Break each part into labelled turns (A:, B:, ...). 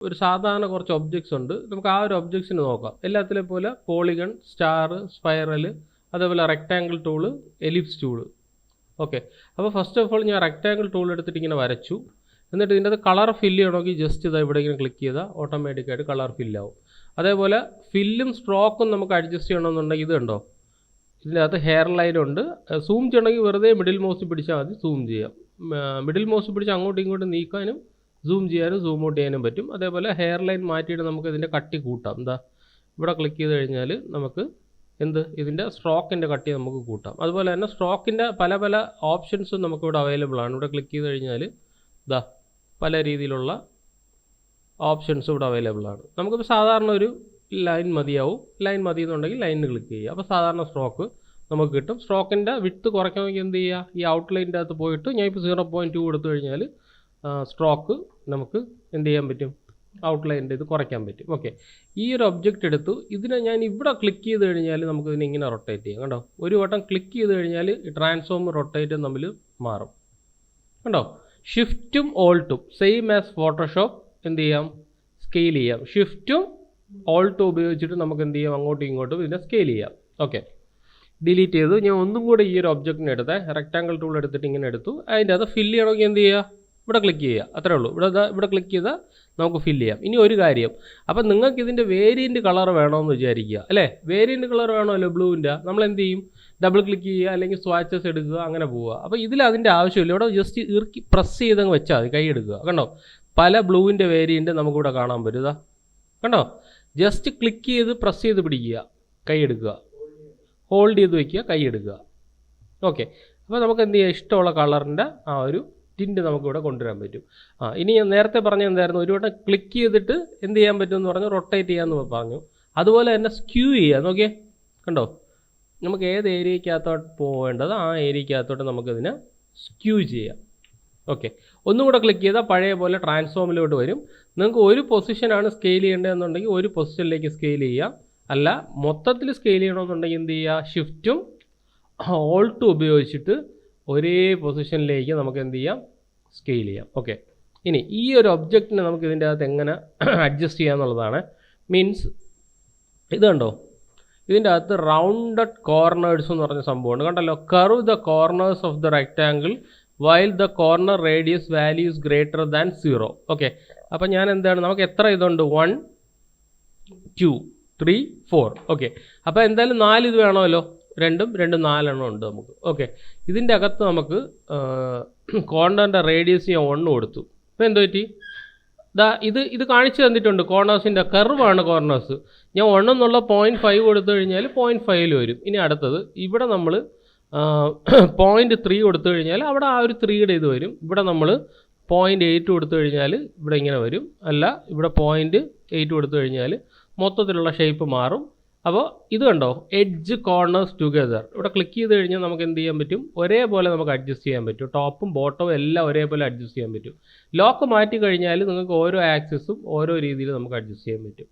A: ഒരു സാധാരണ കുറച്ച് ഒബ്ജക്ട്സ് ഉണ്ട്. നമുക്ക് ആ ഒരു ഒബ്ജക്ട്സിന് നോക്കാം. എല്ലാത്തിലെ പോലെ പോളിഗൺ, സ്റ്റാർ, സ്പൈറൽ, അതേപോലെ rectangle tool, ellipse tool. Okay, അപ്പോൾ ഫസ്റ്റ് ഓഫ് ഓൾ ഞാൻ റെക്റ്റാങ്കിൾ ടൂൾ എടുത്തിട്ട് ഇങ്ങനെ വരച്ചു. എന്നിട്ട് ഇതിൻ്റെ അത് കളർ ഫില്ല് ചെയ്യണമെങ്കിൽ ജസ്റ്റ് ഇതാ ഇവിടെ ഇങ്ങനെ ക്ലിക്ക് ചെയ്താൽ ഓട്ടോമാറ്റിക്കായിട്ട് കളർ ഫില്ലാവും. അതേപോലെ ഫില്ലും സ്ട്രോക്കും നമുക്ക് അഡ്ജസ്റ്റ് ചെയ്യണമെന്നുണ്ടെങ്കിൽ ഇത് കണ്ടോ, ഇതിനകത്ത് ഹെയർ ലൈൻ ഉണ്ട്. സൂം ചെയ്യണമെങ്കിൽ വെറുതെ മിഡിൽ മൗസ് പിടിച്ചാൽ മതി, സൂം ചെയ്യാം. മിഡിൽ മൗസ് പിടിച്ച് അങ്ങോട്ടും ഇങ്ങോട്ടും നീക്കാനും സൂം ചെയ്യാനും സൂം ഔട്ട് ചെയ്യാനും പറ്റും. അതേപോലെ ഹെയർ ലൈൻ മാറ്റിയിട്ട് നമുക്ക് ഇതിൻ്റെ കട്ടി കൂട്ടാം. എന്താ, ഇവിടെ ക്ലിക്ക് ചെയ്ത് കഴിഞ്ഞാൽ നമുക്ക് ഇതിൻ്റെ സ്ട്രോക്കിൻ്റെ കട്ടി നമുക്ക് കൂട്ടാം. അതുപോലെ തന്നെ സ്ട്രോക്കിൻ്റെ പല പല ഓപ്ഷൻസും നമുക്കിവിടെ അവൈലബിൾ ആണ്. ഇവിടെ ക്ലിക്ക് ചെയ്ത് കഴിഞ്ഞാൽ ഇതാ പല രീതിയിലുള്ള ഓപ്ഷൻസ് ഇവിടെ അവൈലബിൾ ആണ്. നമുക്കിപ്പോൾ സാധാരണ ഒരു ലൈൻ മതിയാവും. ലൈൻ മതി എന്നുണ്ടെങ്കിൽ ലൈനിന് ക്ലിക്ക് ചെയ്യുക. അപ്പോൾ സാധാരണ സ്ട്രോക്ക് നമുക്ക് കിട്ടും. സ്ട്രോക്കിൻ്റെ വിഡ്ത്ത് കുറയ്ക്കണമെങ്കിൽ എന്ത് ചെയ്യുക, ഈ ഔട്ട്ലൈൻ്റെ അകത്ത് പോയിട്ട് ഞാൻ ഇപ്പോൾ 0.2 കൊടുത്തു കഴിഞ്ഞാൽ സ്ട്രോക്ക് നമുക്ക് എന്ത് ചെയ്യാൻ പറ്റും, ഔട്ട്ലൈൻ്റെ ഇത് കുറയ്ക്കാൻ പറ്റും. ഓക്കെ, ഈ ഒരു ഒബ്ജക്റ്റ് എടുത്തു. ഇതിനെ ഞാൻ ഇവിടെ ക്ലിക്ക് ചെയ്ത് കഴിഞ്ഞാൽ നമുക്കിതിനെ ഇങ്ങനെ റൊട്ടേറ്റ് ചെയ്യാം. കണ്ടോ, ഒരു വട്ടം ക്ലിക്ക് ചെയ്ത് കഴിഞ്ഞാൽ ട്രാൻസ്ഫോം റൊട്ടേറ്റും തമ്മിൽ മാറും. കണ്ടോ, ഷിഫ്റ്റും ഓൾട്ടും സെയിം ആസ് ഫോട്ടോഷോപ്പ് എന്ത് ചെയ്യാം, സ്കെയിൽ ചെയ്യാം. ഷിഫ്റ്റും ഓൾട്ടും ഉപയോഗിച്ചിട്ട് നമുക്ക് എന്ത് ചെയ്യാം, അങ്ങോട്ടും ഇങ്ങോട്ടും ഇതിനെ സ്കെയിൽ ചെയ്യാം. ഓക്കെ, ഡിലീറ്റ് ചെയ്തു. ഞാൻ ഒന്നും കൂടെ ഈ ഒരു ഒബ്ജക്റ്റിനെ എടുത്തേ, റെക്റ്റാങ്കിൾ ടൂൾ എടുത്തിട്ട് ഇങ്ങനെ എടുത്തു. അതിൻ്റെ അത് ഫില്ല് ചെയ്യണമെങ്കിൽ എന്ത് ചെയ്യുക, ഇവിടെ ക്ലിക്ക് ചെയ്യുക, അത്രേ ഉള്ളൂ. ഇവിടെ ക്ലിക്ക് ചെയ്താൽ നമുക്ക് ഫില്ല് ചെയ്യാം. ഇനി ഒരു കാര്യം, അപ്പം നിങ്ങൾക്ക് ഇതിൻ്റെ വേരിയൻറ്റ് കളർ വേണമെന്ന് വിചാരിക്കുക അല്ലേ. വേരിയൻറ്റ് കളർ വേണമല്ലോ ബ്ലൂവിൻ്റെ. നമ്മൾ എന്ത് ചെയ്യും, ഡബിൾ ക്ലിക്ക് ചെയ്യുക അല്ലെങ്കിൽ സ്വാച്ചസ് എടുക്കുക, അങ്ങനെ പോവുക. അപ്പോൾ ഇതിൽ അതിൻ്റെ ആവശ്യമില്ല. ഇവിടെ ജസ്റ്റ് ഇറുക്കി പ്രസ് ചെയ്തങ്ങ് വെച്ചാൽ മതി, കൈ എടുക്കുക. കണ്ടോ, പല ബ്ലൂവിൻ്റെ വേരിയൻറ്റ് നമുക്കിവിടെ കാണാൻ പറ്റും. ഇതാ കണ്ടോ, ജസ്റ്റ് ക്ലിക്ക് ചെയ്ത് പ്രസ് ചെയ്ത് പിടിക്കുക, കൈ എടുക്കുക, ഹോൾഡ് ചെയ്ത് വയ്ക്കുക, കൈ എടുക്കുക. ഓക്കെ, അപ്പോൾ നമുക്ക് എന്ത് ചെയ്യുക, ഇഷ്ടമുള്ള കളറിൻ്റെ ആ ഒരു ടിൻറ്റ് നമുക്കിവിടെ കൊണ്ടുവരാൻ പറ്റും. ഇനി ഞാൻ നേരത്തെ പറഞ്ഞ എന്തായിരുന്നു, ഒരു വട്ടം ക്ലിക്ക് ചെയ്തിട്ട് എന്ത് ചെയ്യാൻ പറ്റുമെന്ന് പറഞ്ഞു, റൊട്ടേറ്റ് ചെയ്യാമെന്ന് പറഞ്ഞു. അതുപോലെ തന്നെ സ്ക്യൂ ചെയ്യുക. നോക്കിയേ, കണ്ടോ, നമുക്ക് ഏത് ഏരിയക്കകത്തോട്ട് പോവേണ്ടത് ആ ഏരിയക്കകത്തോട്ട് നമുക്കിതിനെ സ്ക്യൂ ചെയ്യാം. ഓക്കെ, ഒന്നും കൂടെ ക്ലിക്ക് ചെയ്താൽ പഴയ പോലെ ട്രാൻസ്ഫോമിലോട്ട് വരും. നിങ്ങൾക്ക് ഒരു പൊസിഷനാണ് സ്കെയിൽ ചെയ്യേണ്ടതെന്നുണ്ടെങ്കിൽ ഒരു പൊസിഷനിലേക്ക് സ്കെയിൽ ചെയ്യാം. അല്ല മൊത്തത്തിൽ സ്കെയിൽ ചെയ്യണമെന്നുണ്ടെങ്കിൽ എന്ത് ചെയ്യുക, ഷിഫ്റ്റും ഓൾട്ടും ഉപയോഗിച്ചിട്ട് ഒരേ പൊസിഷനിലേക്ക് നമുക്ക് എന്ത് ചെയ്യാം, സ്കെയിൽ ചെയ്യാം. ഓക്കെ, ഇനി ഈ ഒരു ഒബ്ജക്റ്റിനെ നമുക്ക് ഇതിൻ്റെ അകത്ത് എങ്ങനെ അഡ്ജസ്റ്റ് ചെയ്യാന്നുള്ളതാണ്. മീൻസ് ഇത് കണ്ടോ, ഇതിൻ്റെ അകത്ത് റൗണ്ടഡ് കോർണേഴ്സ് എന്ന് പറഞ്ഞ സംഭവമുണ്ട്. കണ്ടല്ലോ, curve the corners of the rectangle while the corner radius value is greater than 0. Okay, അപ്പം ഞാൻ എന്താണ്, നമുക്ക് എത്ര ഇതുണ്ട്, 1 2 3 4. ഓക്കെ, അപ്പോൾ എന്തായാലും 4 ഇത് വേണമല്ലോ, 2 4 ഉണ്ട് നമുക്ക്. ഓക്കെ, ഇതിൻ്റെ അകത്ത് നമുക്ക് കോർണറിൻ്റെ റേഡിയസ് ഞാൻ 1 കൊടുത്തു. അപ്പോൾ എന്ത് പറ്റി, ഇത് കാണിച്ചു തന്നിട്ടുണ്ട്. കോർണേഴ്സിൻ്റെ കർവാണ് കോർണേഴ്സ്. ഞാൻ 1 എന്നുള്ള 0.5 കൊടുത്തു കഴിഞ്ഞാൽ 0.5 വരും. ഇനി അടുത്തത് ഇവിടെ നമ്മൾ 0.3 കൊടുത്തു കഴിഞ്ഞാൽ അവിടെ ആ ഒരു 3യുടെ ഇത് വരും. ഇവിടെ നമ്മൾ 0.8 കൊടുത്തു കഴിഞ്ഞാൽ ഇവിടെ ഇങ്ങനെ വരും. അല്ല ഇവിടെ 0.8 കൊടുത്തു കഴിഞ്ഞാൽ മൊത്തത്തിലുള്ള ഷേപ്പ് മാറും. അപ്പോൾ ഇത് കണ്ടോ, എഡ്ജ് കോർണേഴ്സ് ടുഗദർ. ഇവിടെ ക്ലിക്ക് ചെയ്ത് കഴിഞ്ഞാൽ നമുക്ക് എന്ത് ചെയ്യാൻ പറ്റും, ഒരേപോലെ നമുക്ക് അഡ്ജസ്റ്റ് ചെയ്യാൻ പറ്റും. ടോപ്പും ബോട്ടവും എല്ലാം ഒരേപോലെ അഡ്ജസ്റ്റ് ചെയ്യാൻ പറ്റും. ലോക്ക് മാറ്റി കഴിഞ്ഞാൽ നിങ്ങൾക്ക് ഓരോ ആക്സിസും ഓരോ രീതിയിൽ നമുക്ക് അഡ്ജസ്റ്റ് ചെയ്യാൻ പറ്റും.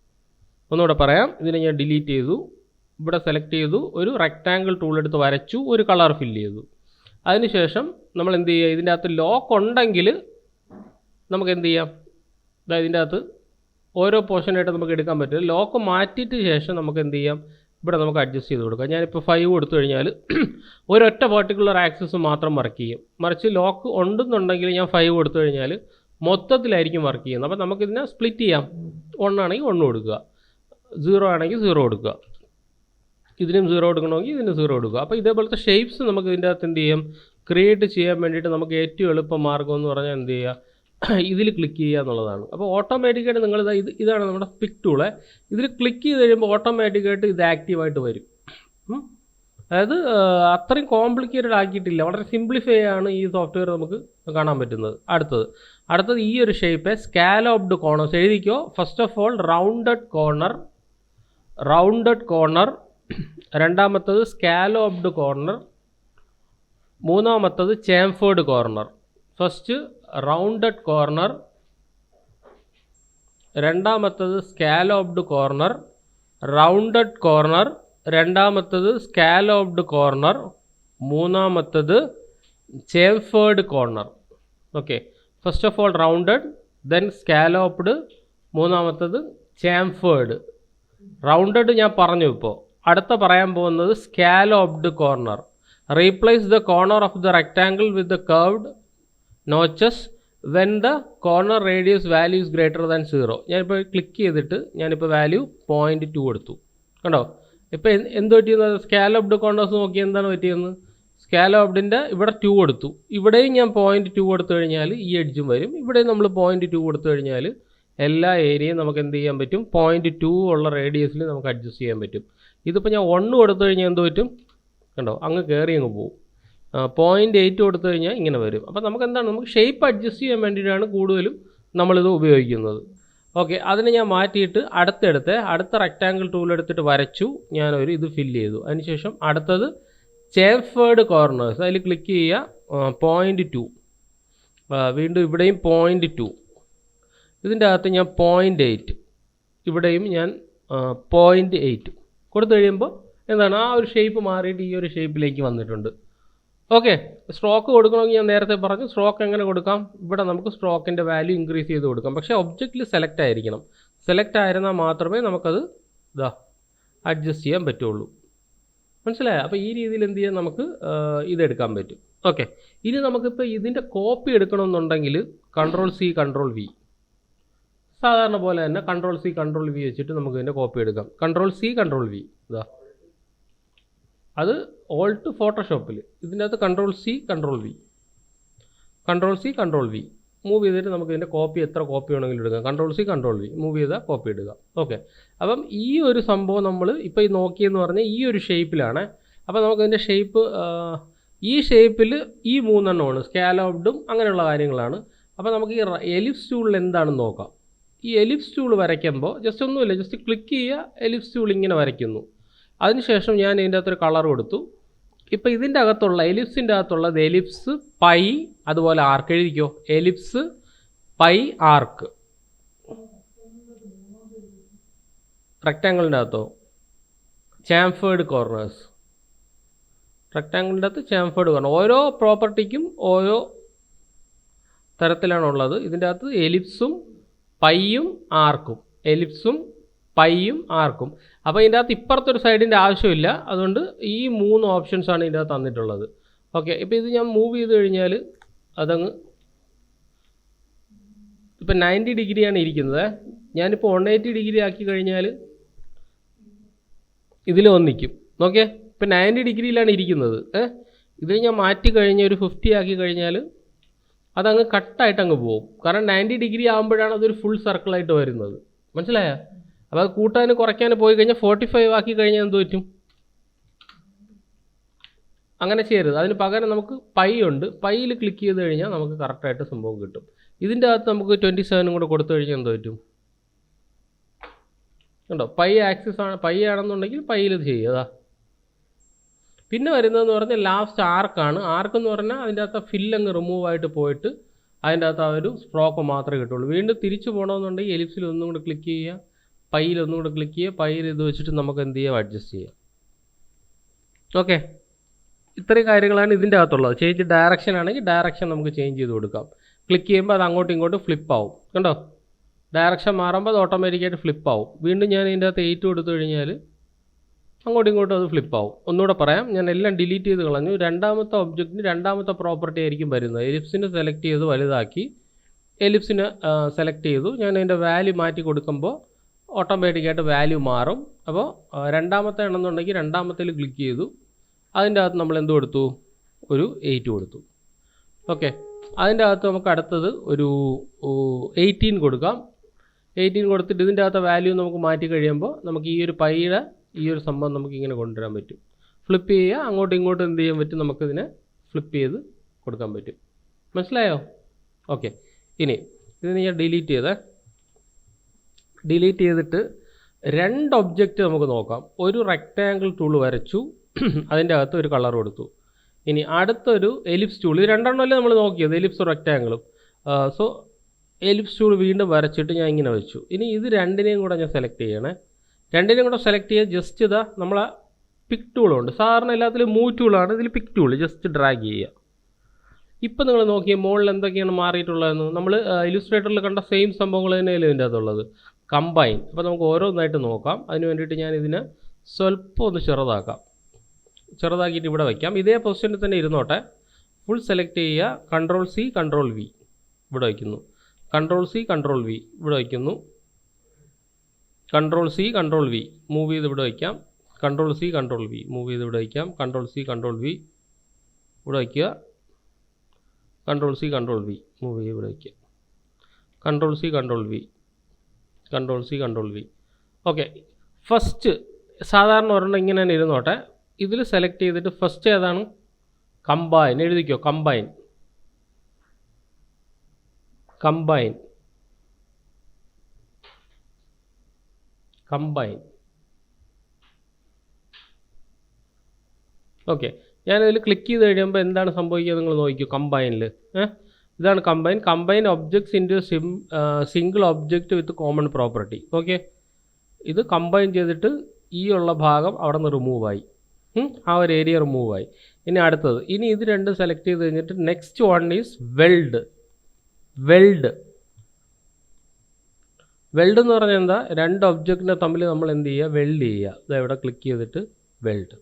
A: ഒന്നുകൂടെ പറയാം, ഇതിനെ ഞാൻ ഡിലീറ്റ് ചെയ്തു, ഇവിടെ സെലക്ട് ചെയ്തു, ഒരു റെക്റ്റാങ്കിൾ ടൂൾ എടുത്ത് വരച്ചു, ഒരു കളർ ഫില്ല് ചെയ്തു. അതിനുശേഷം നമ്മൾ എന്ത് ചെയ്യുക, ഇതിൻ്റെ അകത്ത് ലോക്ക് ഉണ്ടെങ്കിൽ നമുക്ക് എന്ത് ചെയ്യാം, ഇതിൻ്റെ അകത്ത് ഓരോ പോർഷനായിട്ട് നമുക്ക് എടുക്കാൻ പറ്റില്ല. ലോക്ക് മാറ്റിയിട്ട് ശേഷം നമുക്ക് എന്ത് ചെയ്യാം, ഇവിടെ നമുക്ക് അഡ്ജസ്റ്റ് ചെയ്ത് കൊടുക്കാം. ഞാനിപ്പോൾ 5 കൊടുത്തു കഴിഞ്ഞാൽ ഒരൊറ്റ പർട്ടിക്കുലർ ആക്സിസ് മാത്രം വർക്ക് ചെയ്യും. മറിച്ച് ലോക്ക് ഉണ്ടെന്നുണ്ടെങ്കിൽ ഞാൻ 5 കൊടുത്തു കഴിഞ്ഞാൽ മൊത്തത്തിലായിരിക്കും വർക്ക് ചെയ്യുന്നത്. അപ്പോൾ നമുക്കിതിനെ സ്പ്ലിറ്റ് ചെയ്യാം. 1 ആണെങ്കിൽ 1 കൊടുക്കുക, 0 ആണെങ്കിൽ 0 കൊടുക്കുക, ഇതിനും 0 കൊടുക്കണമെങ്കിൽ ഇതിന് 0 കൊടുക്കുക. അപ്പോൾ ഇതേപോലത്തെ ഷേപ്സ് നമുക്ക് ഇതിൻ്റെ അകത്ത് എന്ത് ചെയ്യാം, ക്രിയേറ്റ് ചെയ്യാൻ വേണ്ടിയിട്ട് നമുക്ക് ഏറ്റവും എളുപ്പ മാർഗ്ഗം എന്ന് പറഞ്ഞാൽ എന്ത് ചെയ്യുക, ഇതിൽ ക്ലിക്ക് ചെയ്യുക എന്നുള്ളതാണ്. അപ്പോൾ ഓട്ടോമാറ്റിക്കായിട്ട് നിങ്ങൾ ഇതാണ് നമ്മുടെ പിക് ടൂള്. ഇതിൽ ക്ലിക്ക് ചെയ്ത് കഴിയുമ്പോൾ ഓട്ടോമാറ്റിക്കായിട്ട് ഇത് ആക്റ്റീവായിട്ട് വരും. അതായത് അത്രയും കോംപ്ലിക്കേറ്റഡ് ആക്കിയിട്ടില്ല, വളരെ സിംപ്ലിഫൈ ആണ് ഈ സോഫ്റ്റ്വെയർ നമുക്ക് കാണാൻ പറ്റുന്നത്. അടുത്തത് ഈ ഒരു ഷേപ്പ് സ്കാലോപ്ഡ് കോർണേഴ്സ് എഴുതിക്കോ. First of all rounded corner, രണ്ടാമത്തത് സ്കാലോപ്ഡ് കോർണർ, മൂന്നാമത്തത് chamfered corner. First rounded corner, രണ്ടാമത്തത് സ്കാലോപ്ഡ് കോർണർ, റൗണ്ടഡ് കോർണർ, രണ്ടാമത്തത് സ്കാലോപ്ഡ് കോർണർ, മൂന്നാമത്തത് chamfered corner. Okay, first of all rounded, then scalloped, മൂന്നാമത്തത് ചാംഫേർഡ്. റൗണ്ടഡ് ഞാൻ പറഞ്ഞു. ഇപ്പോൾ അടുത്ത പറയാൻ പോകുന്നത് scalloped corner. Replace the corner of the rectangle with the curved notches when the corner radius value is greater than 0. ഞാനിപ്പോൾ click ചെയ്തിട്ട് ഞാനിപ്പോൾ വാല്യൂ 0.2 കൊടുത്തു. കണ്ടോ? ഇപ്പോൾ എന്ത് പറ്റിയെന്ന് സ്കാലോപ്ഡ് കോർണേഴ്സ് നോക്കി എന്താണ് പറ്റിയെന്ന്. സ്കാലോപ്ഡിൻ്റെ ഇവിടെ 2 കൊടുത്തു, ഇവിടെയും ഞാൻ 0.2 കൊടുത്തു കഴിഞ്ഞാൽ ഈ എഡ്ജും വരും. ഇവിടെയും നമ്മൾ 0.2 കൊടുത്തു കഴിഞ്ഞാൽ എല്ലാ ഏരിയയും നമുക്ക് എന്ത് ചെയ്യാൻ പറ്റും, 0.2 ഉള്ള റേഡിയസിൽ നമുക്ക് അഡ്ജസ്റ്റ് ചെയ്യാൻ പറ്റും. ഇതിപ്പോൾ ഞാൻ 1 കൊടുത്തു കഴിഞ്ഞാൽ എന്ത് പറ്റും, കണ്ടോ, അങ്ങ് കയറി അങ്ങ് പോകും. 0.8 കൊടുത്തു കഴിഞ്ഞാൽ ഇങ്ങനെ വരും. അപ്പോൾ നമുക്ക് എന്താണ്, നമുക്ക് ഷേപ്പ് അഡ്ജസ്റ്റ് ചെയ്യാൻ വേണ്ടിയിട്ടാണ് കൂടുതലും നമ്മളിത് ഉപയോഗിക്കുന്നത്. ഓക്കെ, അതിന് ഞാൻ മാറ്റിയിട്ട് അടുത്ത റെക്റ്റാങ്കിൾ ടൂൾ എടുത്തിട്ട് വരച്ചു, ഞാനൊരു ഇത് ഫില്ല് ചെയ്തു. അതിനുശേഷം അടുത്തത് ചേംഫേർഡ് കോർണേഴ്സ്, അതിൽ ക്ലിക്ക് ചെയ്യുക. 0.2 വീണ്ടും ഇവിടെയും 0.2, ഇതിൻ്റെ അകത്ത് ഞാൻ 0.8, ഇവിടെയും ഞാൻ 0.8 കൊടുത്തു കഴിയുമ്പോൾ എന്താണ്, ആ ഒരു ഷേപ്പ് മാറിയിട്ട് ഈ ഒരു ഷേപ്പിലേക്ക് വന്നിട്ടുണ്ട്. ഓക്കെ, സ്ട്രോക്ക് കൊടുക്കണമെങ്കിൽ ഞാൻ നേരത്തെ പറഞ്ഞു സ്ട്രോക്ക് എങ്ങനെ കൊടുക്കാം. ഇവിടെ നമുക്ക് സ്ട്രോക്കിൻ്റെ വാല്യൂ ഇൻക്രീസ് ചെയ്ത് കൊടുക്കാം. പക്ഷേ ഒബ്ജക്റ്റിൽ സെലക്ട് ആയിരിക്കണം. സെലക്ട് ആയിരുന്നാൽ മാത്രമേ നമുക്കത് അഡ്ജസ്റ്റ് ചെയ്യാൻ പറ്റുള്ളൂ. മനസ്സിലായോ? അപ്പോൾ ഈ രീതിയിൽ എന്ത് ചെയ്യാൻ നമുക്ക് ഇതെടുക്കാൻ പറ്റും. ഓക്കെ, ഇനി നമുക്കിപ്പോൾ ഇതിൻ്റെ കോപ്പി എടുക്കണമെന്നുണ്ടെങ്കിൽ Ctrl+C Ctrl+V, സാധാരണ പോലെ തന്നെ Ctrl+C Ctrl+V വെച്ചിട്ട് നമുക്ക് ഇതിൻ്റെ കോപ്പി എടുക്കാം. Ctrl+C Ctrl+V, അത് ഓൾട്ട് ഫോട്ടോഷോപ്പിൽ. ഇതിൻ്റെ അകത്ത് Ctrl+C Ctrl+V മൂവ് ചെയ്തിട്ട് നമുക്ക് ഇതിൻ്റെ കോപ്പി എത്ര കോപ്പി വേണമെങ്കിലും എടുക്കാം. Ctrl+C Ctrl+V മൂവ് ചെയ്താൽ കോപ്പി എടുക്കുക. ഓക്കെ, അപ്പം ഈ ഒരു സംഭവം നമ്മൾ ഇപ്പോൾ ഈ നോക്കിയെന്ന് പറഞ്ഞാൽ ഈ ഒരു ഷേപ്പിലാണ്. അപ്പോൾ നമുക്കിതിൻ്റെ ഷേപ്പ് ഈ ഷേപ്പിൽ ഈ 3 എണ്ണമാണ്, സ്കാലോപ്ഡും അങ്ങനെയുള്ള കാര്യങ്ങളാണ്. അപ്പോൾ നമുക്ക് ഈ എലിപ്സ് ടൂളിൽ എന്താണെന്ന് നോക്കാം. ഈ എലിപ്സ് ടൂൾ വരയ്ക്കുമ്പോൾ ജസ്റ്റ് ഒന്നുമില്ല, ജസ്റ്റ് ക്ലിക്ക് ചെയ്യുക, എലിപ്സ് ടൂൾ ഇങ്ങനെ വരയ്ക്കുന്നു. അതിനുശേഷം ഞാൻ ഇതിൻ്റെ അകത്തൊരു കളർ കൊടുത്തു. ഇപ്പോൾ ഇതിൻ്റെ അകത്തുള്ള എലിപ്സിൻ്റെ അകത്തുള്ളത് എലിപ്സ്, പൈ, അതുപോലെ ആർക്ക്. എഴുതിക്കോ, എലിപ്സ്, പൈ, ആർക്ക്. റെക്റ്റാങ്കിളിൻ്റെ അകത്തോ ചാംഫേർഡ് കോർണേഴ്സ്. റെക്റ്റാങ്കിളിൻ്റെ അകത്ത് ചാംഫേർഡ് കോർണർ. ഓരോ പ്രോപ്പർട്ടിക്കും ഓരോ തരത്തിലാണുള്ളത്. ഇതിൻ്റെ അകത്ത് എലിപ്സും പൈയും ആർക്കും, എലിപ്സും പൈയും ആർക്കും. അപ്പോൾ ഇതിൻ്റെ അകത്ത് ഇപ്പുറത്തൊരു സൈഡിൻ്റെ ആവശ്യമില്ല, അതുകൊണ്ട് ഈ 3 ഓപ്ഷൻസാണ് ഇതിൻ്റെ അകത്ത് തന്നിട്ടുള്ളത്. ഓക്കെ, ഇപ്പോൾ ഇത് ഞാൻ മൂവ് ചെയ്ത് കഴിഞ്ഞാൽ അതങ്ങ് ഇപ്പം 90 ഡിഗ്രിയാണ് ഇരിക്കുന്നത്. ഞാനിപ്പോൾ 180 ഡിഗ്രി ആക്കി കഴിഞ്ഞാൽ ഇതിൽ വന്നിക്കും. നോക്കിയേ, ഇപ്പം 90 ഡിഗ്രിയിലാണ് ഇരിക്കുന്നത്. ഇത് ഞാൻ മാറ്റി കഴിഞ്ഞ് ഒരു 50 ആക്കി കഴിഞ്ഞാൽ അതങ്ങ് കട്ടായിട്ട് അങ്ങ് പോകും. കാരണം 90 ഡിഗ്രി ആകുമ്പോഴാണ് അതൊരു ഫുൾ സർക്കിളായിട്ട് വരുന്നത്. മനസ്സിലായോ? അപ്പോൾ അത് കൂട്ടാനും കുറയ്ക്കാനും പോയി കഴിഞ്ഞാൽ 45 ആക്കി കഴിഞ്ഞാൽ എന്ത് പറ്റും, അങ്ങനെ ചെയ്യരുത്. അതിന് പകരം നമുക്ക് പൈ ഉണ്ട്, പൈയിൽ ക്ലിക്ക് ചെയ്ത് കഴിഞ്ഞാൽ നമുക്ക് കറക്റ്റായിട്ട് സംഭവം കിട്ടും. ഇതിൻ്റെ അകത്ത് നമുക്ക് 27 കൂടെ കൊടുത്തു കഴിഞ്ഞാൽ എന്ത് പറ്റും, കണ്ടോ, പൈ ആക്സിസ് ആണ്, പൈ ആണെന്നുണ്ടെങ്കിൽ പൈയിൽ ഇത് ചെയ്യുക. പിന്നെ വരുന്നതെന്ന് പറഞ്ഞാൽ ലാസ്റ്റ് ആർക്കാണ്. ആർക്കെന്ന് പറഞ്ഞാൽ അതിൻ്റെ അകത്ത് ഫില്ലങ്ങ് റിമൂവ് ആയിട്ട് പോയിട്ട് അതിൻ്റെ അകത്ത് ആ ഒരു സ്ട്രോക്ക് മാത്രമേ കിട്ടുള്ളൂ. വീണ്ടും തിരിച്ചു പോകണമെന്നുണ്ടെങ്കിൽ എലിപ്സിൽ ഒന്നും കൂടെ ക്ലിക്ക് ചെയ്യുക, പൈയിൽ ഒന്നും കൂടെ ക്ലിക്ക് ചെയ്യുക, പൈയിൽ ഇത് വെച്ചിട്ട് നമുക്ക് എന്ത് ചെയ്യാം, അഡ്ജസ്റ്റ് ചെയ്യാം. ഓക്കെ, ഇത്രയും കാര്യങ്ങളാണ് ഇതിൻ്റെ അകത്തുള്ളത്. ചേഞ്ച് ഡയറക്ഷൻ ആണെങ്കിൽ ഡയറക്ഷൻ നമുക്ക് ചേഞ്ച് ചെയ്ത് കൊടുക്കാം. ക്ലിക്ക് ചെയ്യുമ്പോൾ അത് അങ്ങോട്ടും ഇങ്ങോട്ടും ഫ്ലിപ്പ് ആവും. കണ്ടോ, ഡയറക്ഷൻ മാറുമ്പോൾ അത് ഓട്ടോമാറ്റിക്കായിട്ട് ഫ്ലിപ്പ് ആവും. വീണ്ടും ഞാൻ ഇതിൻ്റെ അകത്ത് 8 കൊടുത്തു കഴിഞ്ഞാൽ അങ്ങോട്ടും ഇങ്ങോട്ടും അത് ഫ്ലിപ്പ് ആവും. ഒന്നുകൂടെ പറയാം, ഞാൻ എല്ലാം ഡിലീറ്റ് ചെയ്ത് കളഞ്ഞു. രണ്ടാമത്തെ ഒബ്ജക്റ്റിന് രണ്ടാമത്തെ പ്രോപ്പർട്ടി ആയിരിക്കും വരുന്നത്. എലിപ്സിനെ സെലക്ട് ചെയ്ത് വലുതാക്കി, എലിപ്സിനെ സെലക്ട് ചെയ്തു. ഞാൻ അതിൻ്റെ വാല്യൂ മാറ്റി കൊടുക്കുമ്പോൾ ഓട്ടോമാറ്റിക്കായിട്ട് വാല്യൂ മാറും. അപ്പോൾ രണ്ടാമത്തെ എണ്ണമെന്നുണ്ടെങ്കിൽ രണ്ടാമത്തേൽ ക്ലിക്ക് ചെയ്തു, അതിൻ്റെ അകത്ത് നമ്മൾ എന്ത് കൊടുത്തു, ഒരു 8 കൊടുത്തു. ഓക്കെ, അതിൻ്റെ അകത്ത് നമുക്ക് അടുത്തത് ഒരു 18 കൊടുക്കാം. 18 കൊടുത്തിട്ട് ഇതിൻ്റെ അകത്ത് വാല്യൂ നമുക്ക് മാറ്റി കഴിയുമ്പോൾ നമുക്ക് ഈ ഒരു പൈയുടെ ഈ ഒരു സംഭവം നമുക്ക് ഇങ്ങനെ കൊണ്ടുവരാൻ പറ്റും. ഫ്ലിപ്പ് ചെയ്യുക, അങ്ങോട്ടും ഇങ്ങോട്ടും എന്ത് ചെയ്യാൻ പറ്റും, നമുക്കിതിനെ ഫ്ലിപ്പ് ചെയ്ത് കൊടുക്കാൻ പറ്റും. മനസ്സിലായോ? ഓക്കെ, ഇനി ഇതിന് ഞാൻ ഡിലീറ്റ് ചെയ്തിട്ട് 2 ഒബ്ജക്റ്റ് നമുക്ക് നോക്കാം. ഒരു റെക്റ്റാങ്കിൾ ടൂൾ വരച്ചു, അതിൻ്റെ അകത്ത് ഒരു കളർ കൊടുത്തു. ഇനി അടുത്തൊരു എലിപ്സ് ടൂൾ. ഇത് 2 എണ്ണമല്ലേ നമ്മൾ നോക്കിയത്, എലിപ്സും റെക്റ്റാങ്കിളും. സോ എലിപ്സ് ടൂൾ വീണ്ടും വരച്ചിട്ട് ഞാൻ ഇങ്ങനെ വെച്ചു. ഇനി ഇത് 2നെയും കൂടെ ഞാൻ സെലക്ട് ചെയ്യണേ. 2നെയും കൂടെ സെലക്ട് ചെയ്യുക. ജസ്റ്റ് ഇതാ നമ്മളെ പിക്ക് ടൂളുണ്ട്. സാധാരണ എല്ലാത്തിലും മൂവ് ടൂളാണ്, ഇതിൽ പിക്ക് ടൂൾ ജസ്റ്റ് ഡ്രാഗ് ചെയ്യുക. ഇപ്പം നിങ്ങൾ നോക്കിയ മുകളിൽ എന്തൊക്കെയാണ് മാറിയിട്ടുള്ളതെന്ന് നമ്മൾ ഇലുസ്ട്രേറ്ററിൽ കണ്ട സെയിം സംഭവങ്ങൾ തന്നെയല്ലേ ഇതിൻ്റെ അകത്തുള്ളത്. കമ്പൈൻ. അപ്പോൾ നമുക്ക് ഓരോന്നായിട്ട് നോക്കാം. അതിന് വേണ്ടിയിട്ട് ഞാൻ ഇതിനെ സ്വല്പം ഒന്ന് ചെറുതാക്കിയിട്ട് ഇവിടെ വയ്ക്കാം. ഇതേ പൊസിഷനിൽ തന്നെ ഇരുന്നോട്ടെ. ഫുൾ സെലക്ട് ചെയ്യുക, കൺട്രോൾ സി കൺട്രോൾ വി ഇവിടെ വയ്ക്കുന്നു, കൺട്രോൾ സി കൺട്രോൾ വി ഇവിടെ വയ്ക്കുന്നു, control C control V move ചെയ്ത് ഇവിടെ വയ്ക്കാം, control C control V move ചെയ്ത് ഇവിടെ വയ്ക്കാം, കൺട്രോൾ സി കൺട്രോൾ വി ഇവിടെ വയ്ക്കുക, control C control V move ചെയ്ത് ഇവിടെ വയ്ക്കുക, control C control V, control C control V. Okay, first സാധാരണ ഒരെണ്ണം ഇങ്ങനെ തന്നെ ഇരുന്നോട്ടെ. ഇതിൽ സെലക്ട് ചെയ്തിട്ട് ഫസ്റ്റ് ഏതാണ്? കമ്പൈൻ. എഴുതിക്കോ, കമ്പൈൻ, കമ്പൈൻ, കമ്പൈൻ. ഓക്കെ, ഞാനതിൽ ക്ലിക്ക് ചെയ്ത് കഴിയുമ്പോൾ എന്താണ് സംഭവിക്കുക നിങ്ങൾ നോക്കിക്കോ. കമ്പൈനിൽ ഇതാണ് combine. Combine objects into single object with common property. Okay, ഇത് കമ്പൈൻ ചെയ്തിട്ട് ഈ ഉള്ള ഭാഗം അവിടെ നിന്ന് റിമൂവായി, ആ ഒരു ഏരിയ റിമൂവായി. ഇനി അടുത്തത്, ഇനി ഇത് രണ്ടും സെലക്ട് ചെയ്ത് കഴിഞ്ഞിട്ട് next one is weld. Weld weld എന്ന് പറഞ്ഞാൽ എന്താ? രണ്ട് ഒബ്ജക്റ്റിനെ തമ്മിൽ നമ്മൾ എന്ത് ചെയ്യുക? വെൽഡ് ചെയ്യുക. ഇതെവിടെ ക്ലിക്ക് ചെയ്തിട്ട് വെൽഡ്.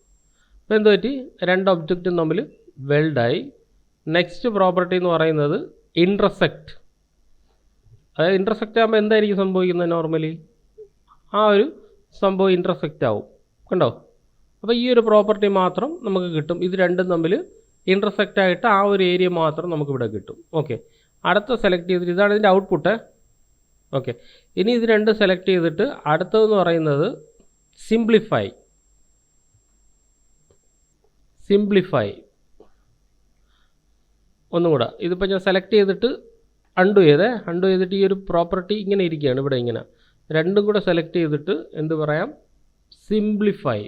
A: അപ്പോൾ എന്ത് പറ്റി? രണ്ട് ഒബ്ജക്റ്റും തമ്മിൽ വെൽഡായി. നെക്സ്റ്റ് പ്രോപ്പർട്ടി എന്ന് പറയുന്നത് ഇൻറ്റർസെക്റ്റ്. അതായത് ഇൻറ്റർസെക്റ്റ് ആകുമ്പോൾ എന്തായിരിക്കും സംഭവിക്കുന്നത്? നോർമലി ആ ഒരു സംഭവം ഇൻറ്റർസെക്റ്റ് ആവും. കണ്ടോ? അപ്പോൾ ഈ ഒരു പ്രോപ്പർട്ടി മാത്രം നമുക്ക് കിട്ടും. ഇത് രണ്ടും തമ്മിൽ ഇൻറ്റർസെക്റ്റ് ആയിട്ട് ആ ഒരു ഏരിയ മാത്രം നമുക്കിവിടെ കിട്ടും. ഓക്കെ, അടുത്ത സെലക്ട് ചെയ്തിട്ട് ഇതാണ് ഇതിൻ്റെ ഔട്ട്പുട്ട്. ഓക്കെ, ഇനി ഇത് രണ്ട് സെലക്ട് ചെയ്തിട്ട് അടുത്തതെന്ന് പറയുന്നത് സിംപ്ലിഫൈ. സിംപ്ലിഫൈ ഒന്നും കൂടെ. ഇതിപ്പോൾ ഞാൻ സെലക്ട് ചെയ്തിട്ട് അൺഡു ചെയ്തിട്ട് ഈ ഒരു പ്രോപ്പർട്ടി ഇങ്ങനെ ഇരിക്കുകയാണ് ഇവിടെ ഇങ്ങനെ. രണ്ടും കൂടെ സെലക്ട് ചെയ്തിട്ട് എന്ത് പറയാം? സിംപ്ലിഫൈ.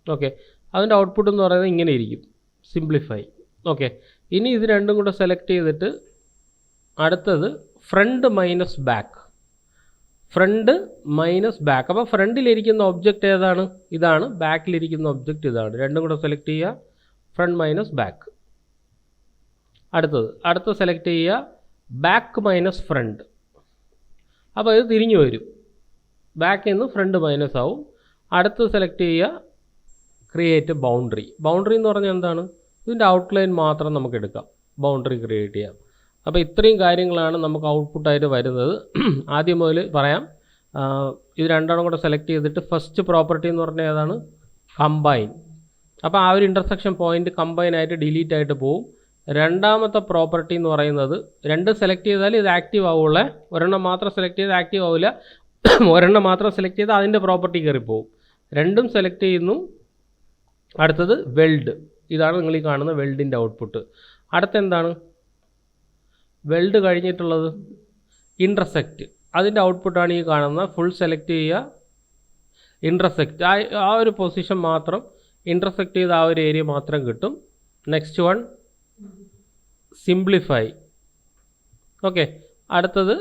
A: ഓക്കെ, അതിൻ്റെ ഔട്ട്പുട്ട് എന്ന് പറയുന്നത് ഇങ്ങനെ ഇരിക്കും, സിംപ്ലിഫൈ. ഓക്കെ, ഇനി ഇത് രണ്ടും കൂടെ സെലക്ട് ചെയ്തിട്ട് അടുത്തത് front minus back. Front minus back. അപ്പോൾ ഫ്രണ്ടിലിരിക്കുന്ന ഒബ്ജക്റ്റ് ഏതാണ്? ഇതാണ്. ബാക്കിലിരിക്കുന്ന ഒബ്ജക്റ്റ് ഇതാണ്. രണ്ടും കൂടെ സെലക്ട് ചെയ്യുക, ഫ്രണ്ട് മൈനസ് ബാക്ക്. അടുത്തത് സെലക്ട് ചെയ്യുക, ബാക്ക് മൈനസ് ഫ്രണ്ട്. അപ്പോൾ ഇത് തിരിഞ്ഞു വരും, ബാക്കിൽ നിന്ന് ഫ്രണ്ട് മൈനസ് ആവും. അടുത്തത് സെലക്ട് ചെയ്യുക, ക്രിയേറ്റ് ബൗണ്ടറി. ബൗണ്ടറി എന്ന് പറഞ്ഞാൽ എന്താണ്? ഇതിൻ്റെ ഔട്ട്ലൈൻ മാത്രം നമുക്ക് എടുക്കാം, ബൗണ്ടറി ക്രിയേറ്റ് ചെയ്യാം. അപ്പോൾ ഇത്രയും കാര്യങ്ങളാണ് നമുക്ക് ഔട്ട്പുട്ടായിട്ട് വരുന്നത്. ആദ്യം മുതൽ പറയാം. ഇത് രണ്ടെണ്ണം കൂടെ സെലക്ട് ചെയ്തിട്ട് ഫസ്റ്റ് പ്രോപ്പർട്ടി എന്ന് പറഞ്ഞാൽ ഏതാണ്? കമ്പൈൻ. അപ്പോൾ ആ ഒരു ഇൻ്റർസെക്ഷൻ പോയിൻ്റ് കമ്പൈൻ ആയിട്ട് ഡിലീറ്റ് ആയിട്ട് പോവും. രണ്ടാമത്തെ പ്രോപ്പർട്ടി എന്ന് പറയുന്നത് രണ്ട് സെലക്ട് ചെയ്താൽ ഇത് ആക്റ്റീവ് ആവുള്ളേ. ഒരെണ്ണം മാത്രം സെലക്ട് ചെയ്ത് ആക്റ്റീവ് ആവില്ല, ഒരെണ്ണം മാത്രം സെലക്ട് ചെയ്താൽ അതിൻ്റെ പ്രോപ്പർട്ടി കയറിപ്പോവും. രണ്ടും സെലക്ട് ചെയ്യുന്നു. അടുത്തത് വെൽഡ്. ഇതാണ് നിങ്ങൾ ഈ കാണുന്ന വെൽഡിൻ്റെ ഔട്ട്പുട്ട്. അടുത്തെന്താണ്? വെൽഡ് കഴിഞ്ഞിട്ടുള്ളത് ഇൻറ്റർസെക്റ്റ്. അതിൻ്റെ ഔട്ട്പുട്ടാണ് ഈ കാണുന്ന. ഫുൾ സെലക്ട് ചെയ്യുക, ഇൻറ്റർസെക്റ്റ്. ആ ഒരു പൊസിഷൻ മാത്രം ഇൻറ്റർസെക്റ്റ് ചെയ്ത് ആ ഒരു ഏരിയ മാത്രം കിട്ടും. Next one simplify. ഓക്കെ, അടുത്തത്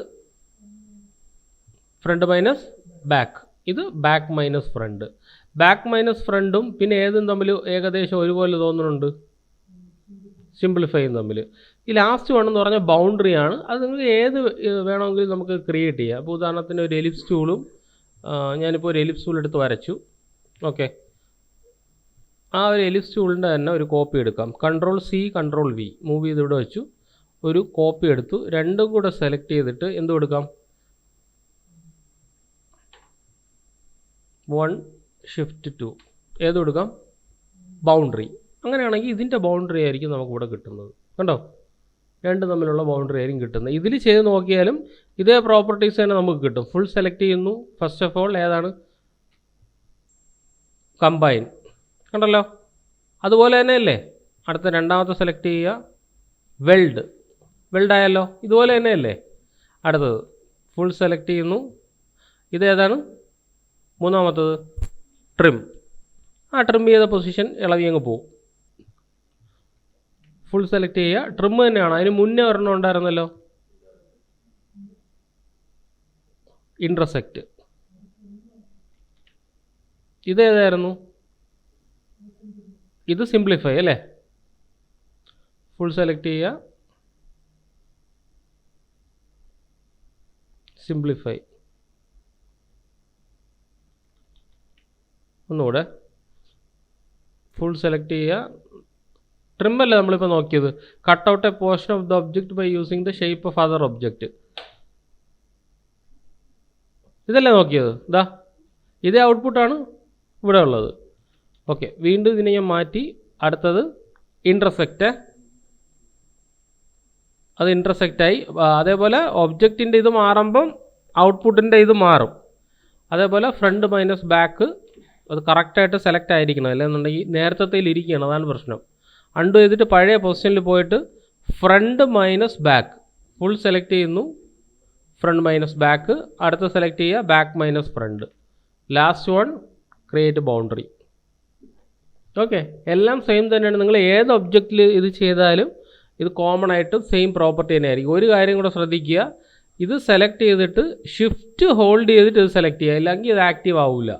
A: ഫ്രണ്ട് മൈനസ് ബാക്ക്. ഇത് back minus front. Back minus ഫ്രണ്ടും പിന്നെ ഏതും തമ്മിൽ ഏകദേശം ഒരുപോലെ തോന്നുന്നുണ്ട്, സിംപ്ലിഫൈയും തമ്മിൽ. ഈ ലാസ്റ്റ് വൺ എന്ന് പറഞ്ഞാൽ ബൗണ്ടറിയാണ്. അത് നിങ്ങൾക്ക് ഏത് വേണമെങ്കിലും നമുക്ക് ക്രിയേറ്റ് ചെയ്യാം. അപ്പോൾ ഉദാഹരണത്തിന് ഒരു എലിപ്സ് ടൂളും, ഞാനിപ്പോൾ ഒരു എലിപ്സ് ടൂൾ എടുത്ത് വരച്ചു. ഓക്കെ, ആ ഒരു എലിപ്സ് ടൂളിൻ്റെ തന്നെ ഒരു കോപ്പി എടുക്കാം. Control C control V move ചെയ്ത് ഇവിടെ വെച്ചു, ഒരു കോപ്പി എടുത്തു. രണ്ടും കൂടെ സെലക്ട് ചെയ്തിട്ട് എന്ത് കൊടുക്കാം? 1 Shift 2 ഏത് കൊടുക്കാം? ബൗണ്ടറി. അങ്ങനെയാണെങ്കിൽ ഇതിൻ്റെ ബൗണ്ടറി ആയിരിക്കും നമുക്കിവിടെ കിട്ടുന്നത്. കണ്ടോ? രണ്ട് തമ്മിലുള്ള ബൗണ്ടറി ആയിരിക്കും കിട്ടുന്നത്. ഇതിൽ ചെയ്ത് നോക്കിയാലും ഇതേ പ്രോപ്പർട്ടീസ് തന്നെ നമുക്ക് കിട്ടും. ഫുൾ സെലക്ട് ചെയ്യുന്നു. ഫസ്റ്റ് ഓഫ് ഓൾ ഏതാണ്? കമ്പൈൻ. കണ്ടല്ലോ? അതുപോലെ തന്നെയല്ലേ? അടുത്ത രണ്ടാമത്തെ സെലക്ട് ചെയ്യുക, വെൽഡ്. വെൽഡായല്ലോ? ഇതുപോലെ തന്നെയല്ലേ? അടുത്തത് ഫുൾ സെലക്ട് ചെയ്യുന്നു. ഇതേതാണ്? മൂന്നാമത്തത് ട്രിം. ആ ട്രിം ചെയ്ത പൊസിഷൻ ഇളകി അങ്ങ് പോവും. ഫുൾ സെലക്ട് ചെയ്യുക, ട്രിം തന്നെയാണ്. അതിന് മുന്നേ ഒരെണ്ണം ഉണ്ടായിരുന്നല്ലോ, ഇൻറ്റർസെക്റ്റ്. ഇതേതായിരുന്നു? ഇത് സിംപ്ലിഫൈ അല്ലേ? ഫുൾ സെലക്ട് ചെയ്യുക, സിംപ്ലിഫൈ. ഒന്നുകൂടെ ഫുൾ സെലക്ട് ചെയ്യുക. ട്രിം അല്ലേ നമ്മളിപ്പോൾ നോക്കിയത്. Cut out a portion of the object by using the shape of other object. ഇതല്ലേ നോക്കിയത്? ഇതാ ഇതേ ഔട്ട്പുട്ടാണ് ഇവിടെ ഉള്ളത്. ഓക്കെ, വീണ്ടും ഇതിനെ ഞാൻ മാറ്റി. അടുത്തത് ഇൻ്റർസെക്റ്റ്. അത് ഇൻ്റർസെക്റ്റായി. അതേപോലെ ഒബ്ജക്റ്റിൻ്റെ ഇത് മാറുമ്പം ഔട്ട്പുട്ടിൻ്റെ ഇത് മാറും. അതേപോലെ ഫ്രണ്ട് മൈനസ് ബാക്ക് അത് കറക്റ്റായിട്ട് സെലക്ട് ആയിരിക്കണം, അല്ലെന്നുണ്ടെങ്കിൽ നേരത്തെ ഇരിക്കുകയാണ്, അതാണ് പ്രശ്നം. അൺഡു ചെയ്തിട്ട് പഴയ പൊസിഷനിൽ പോയിട്ട് front minus back full select ചെയ്യുന്നു. Front minus back. അടുത്ത സെലക്ട് ചെയ്യുക back minus front. Last one create boundary. Okay, എല്ലാം സെയിം തന്നെയാണ്. നിങ്ങൾ ഏത് ഒബ്ജക്റ്റിൽ ഇത് ചെയ്താലും ഇത് കോമൺ ആയിട്ട് സെയിം പ്രോപ്പർട്ടി തന്നെ ആയിരിക്കും. ഒരു കാര്യം കൂടെ ശ്രദ്ധിക്കുക, ഇത് സെലക്ട് ചെയ്തിട്ട് ഷിഫ്റ്റ് ഹോൾഡ് ചെയ്തിട്ട് ഇത് സെലക്ട് ചെയ്യുക, ഇല്ലെങ്കിൽ ഇത് ആക്റ്റീവ് ആവില്ല.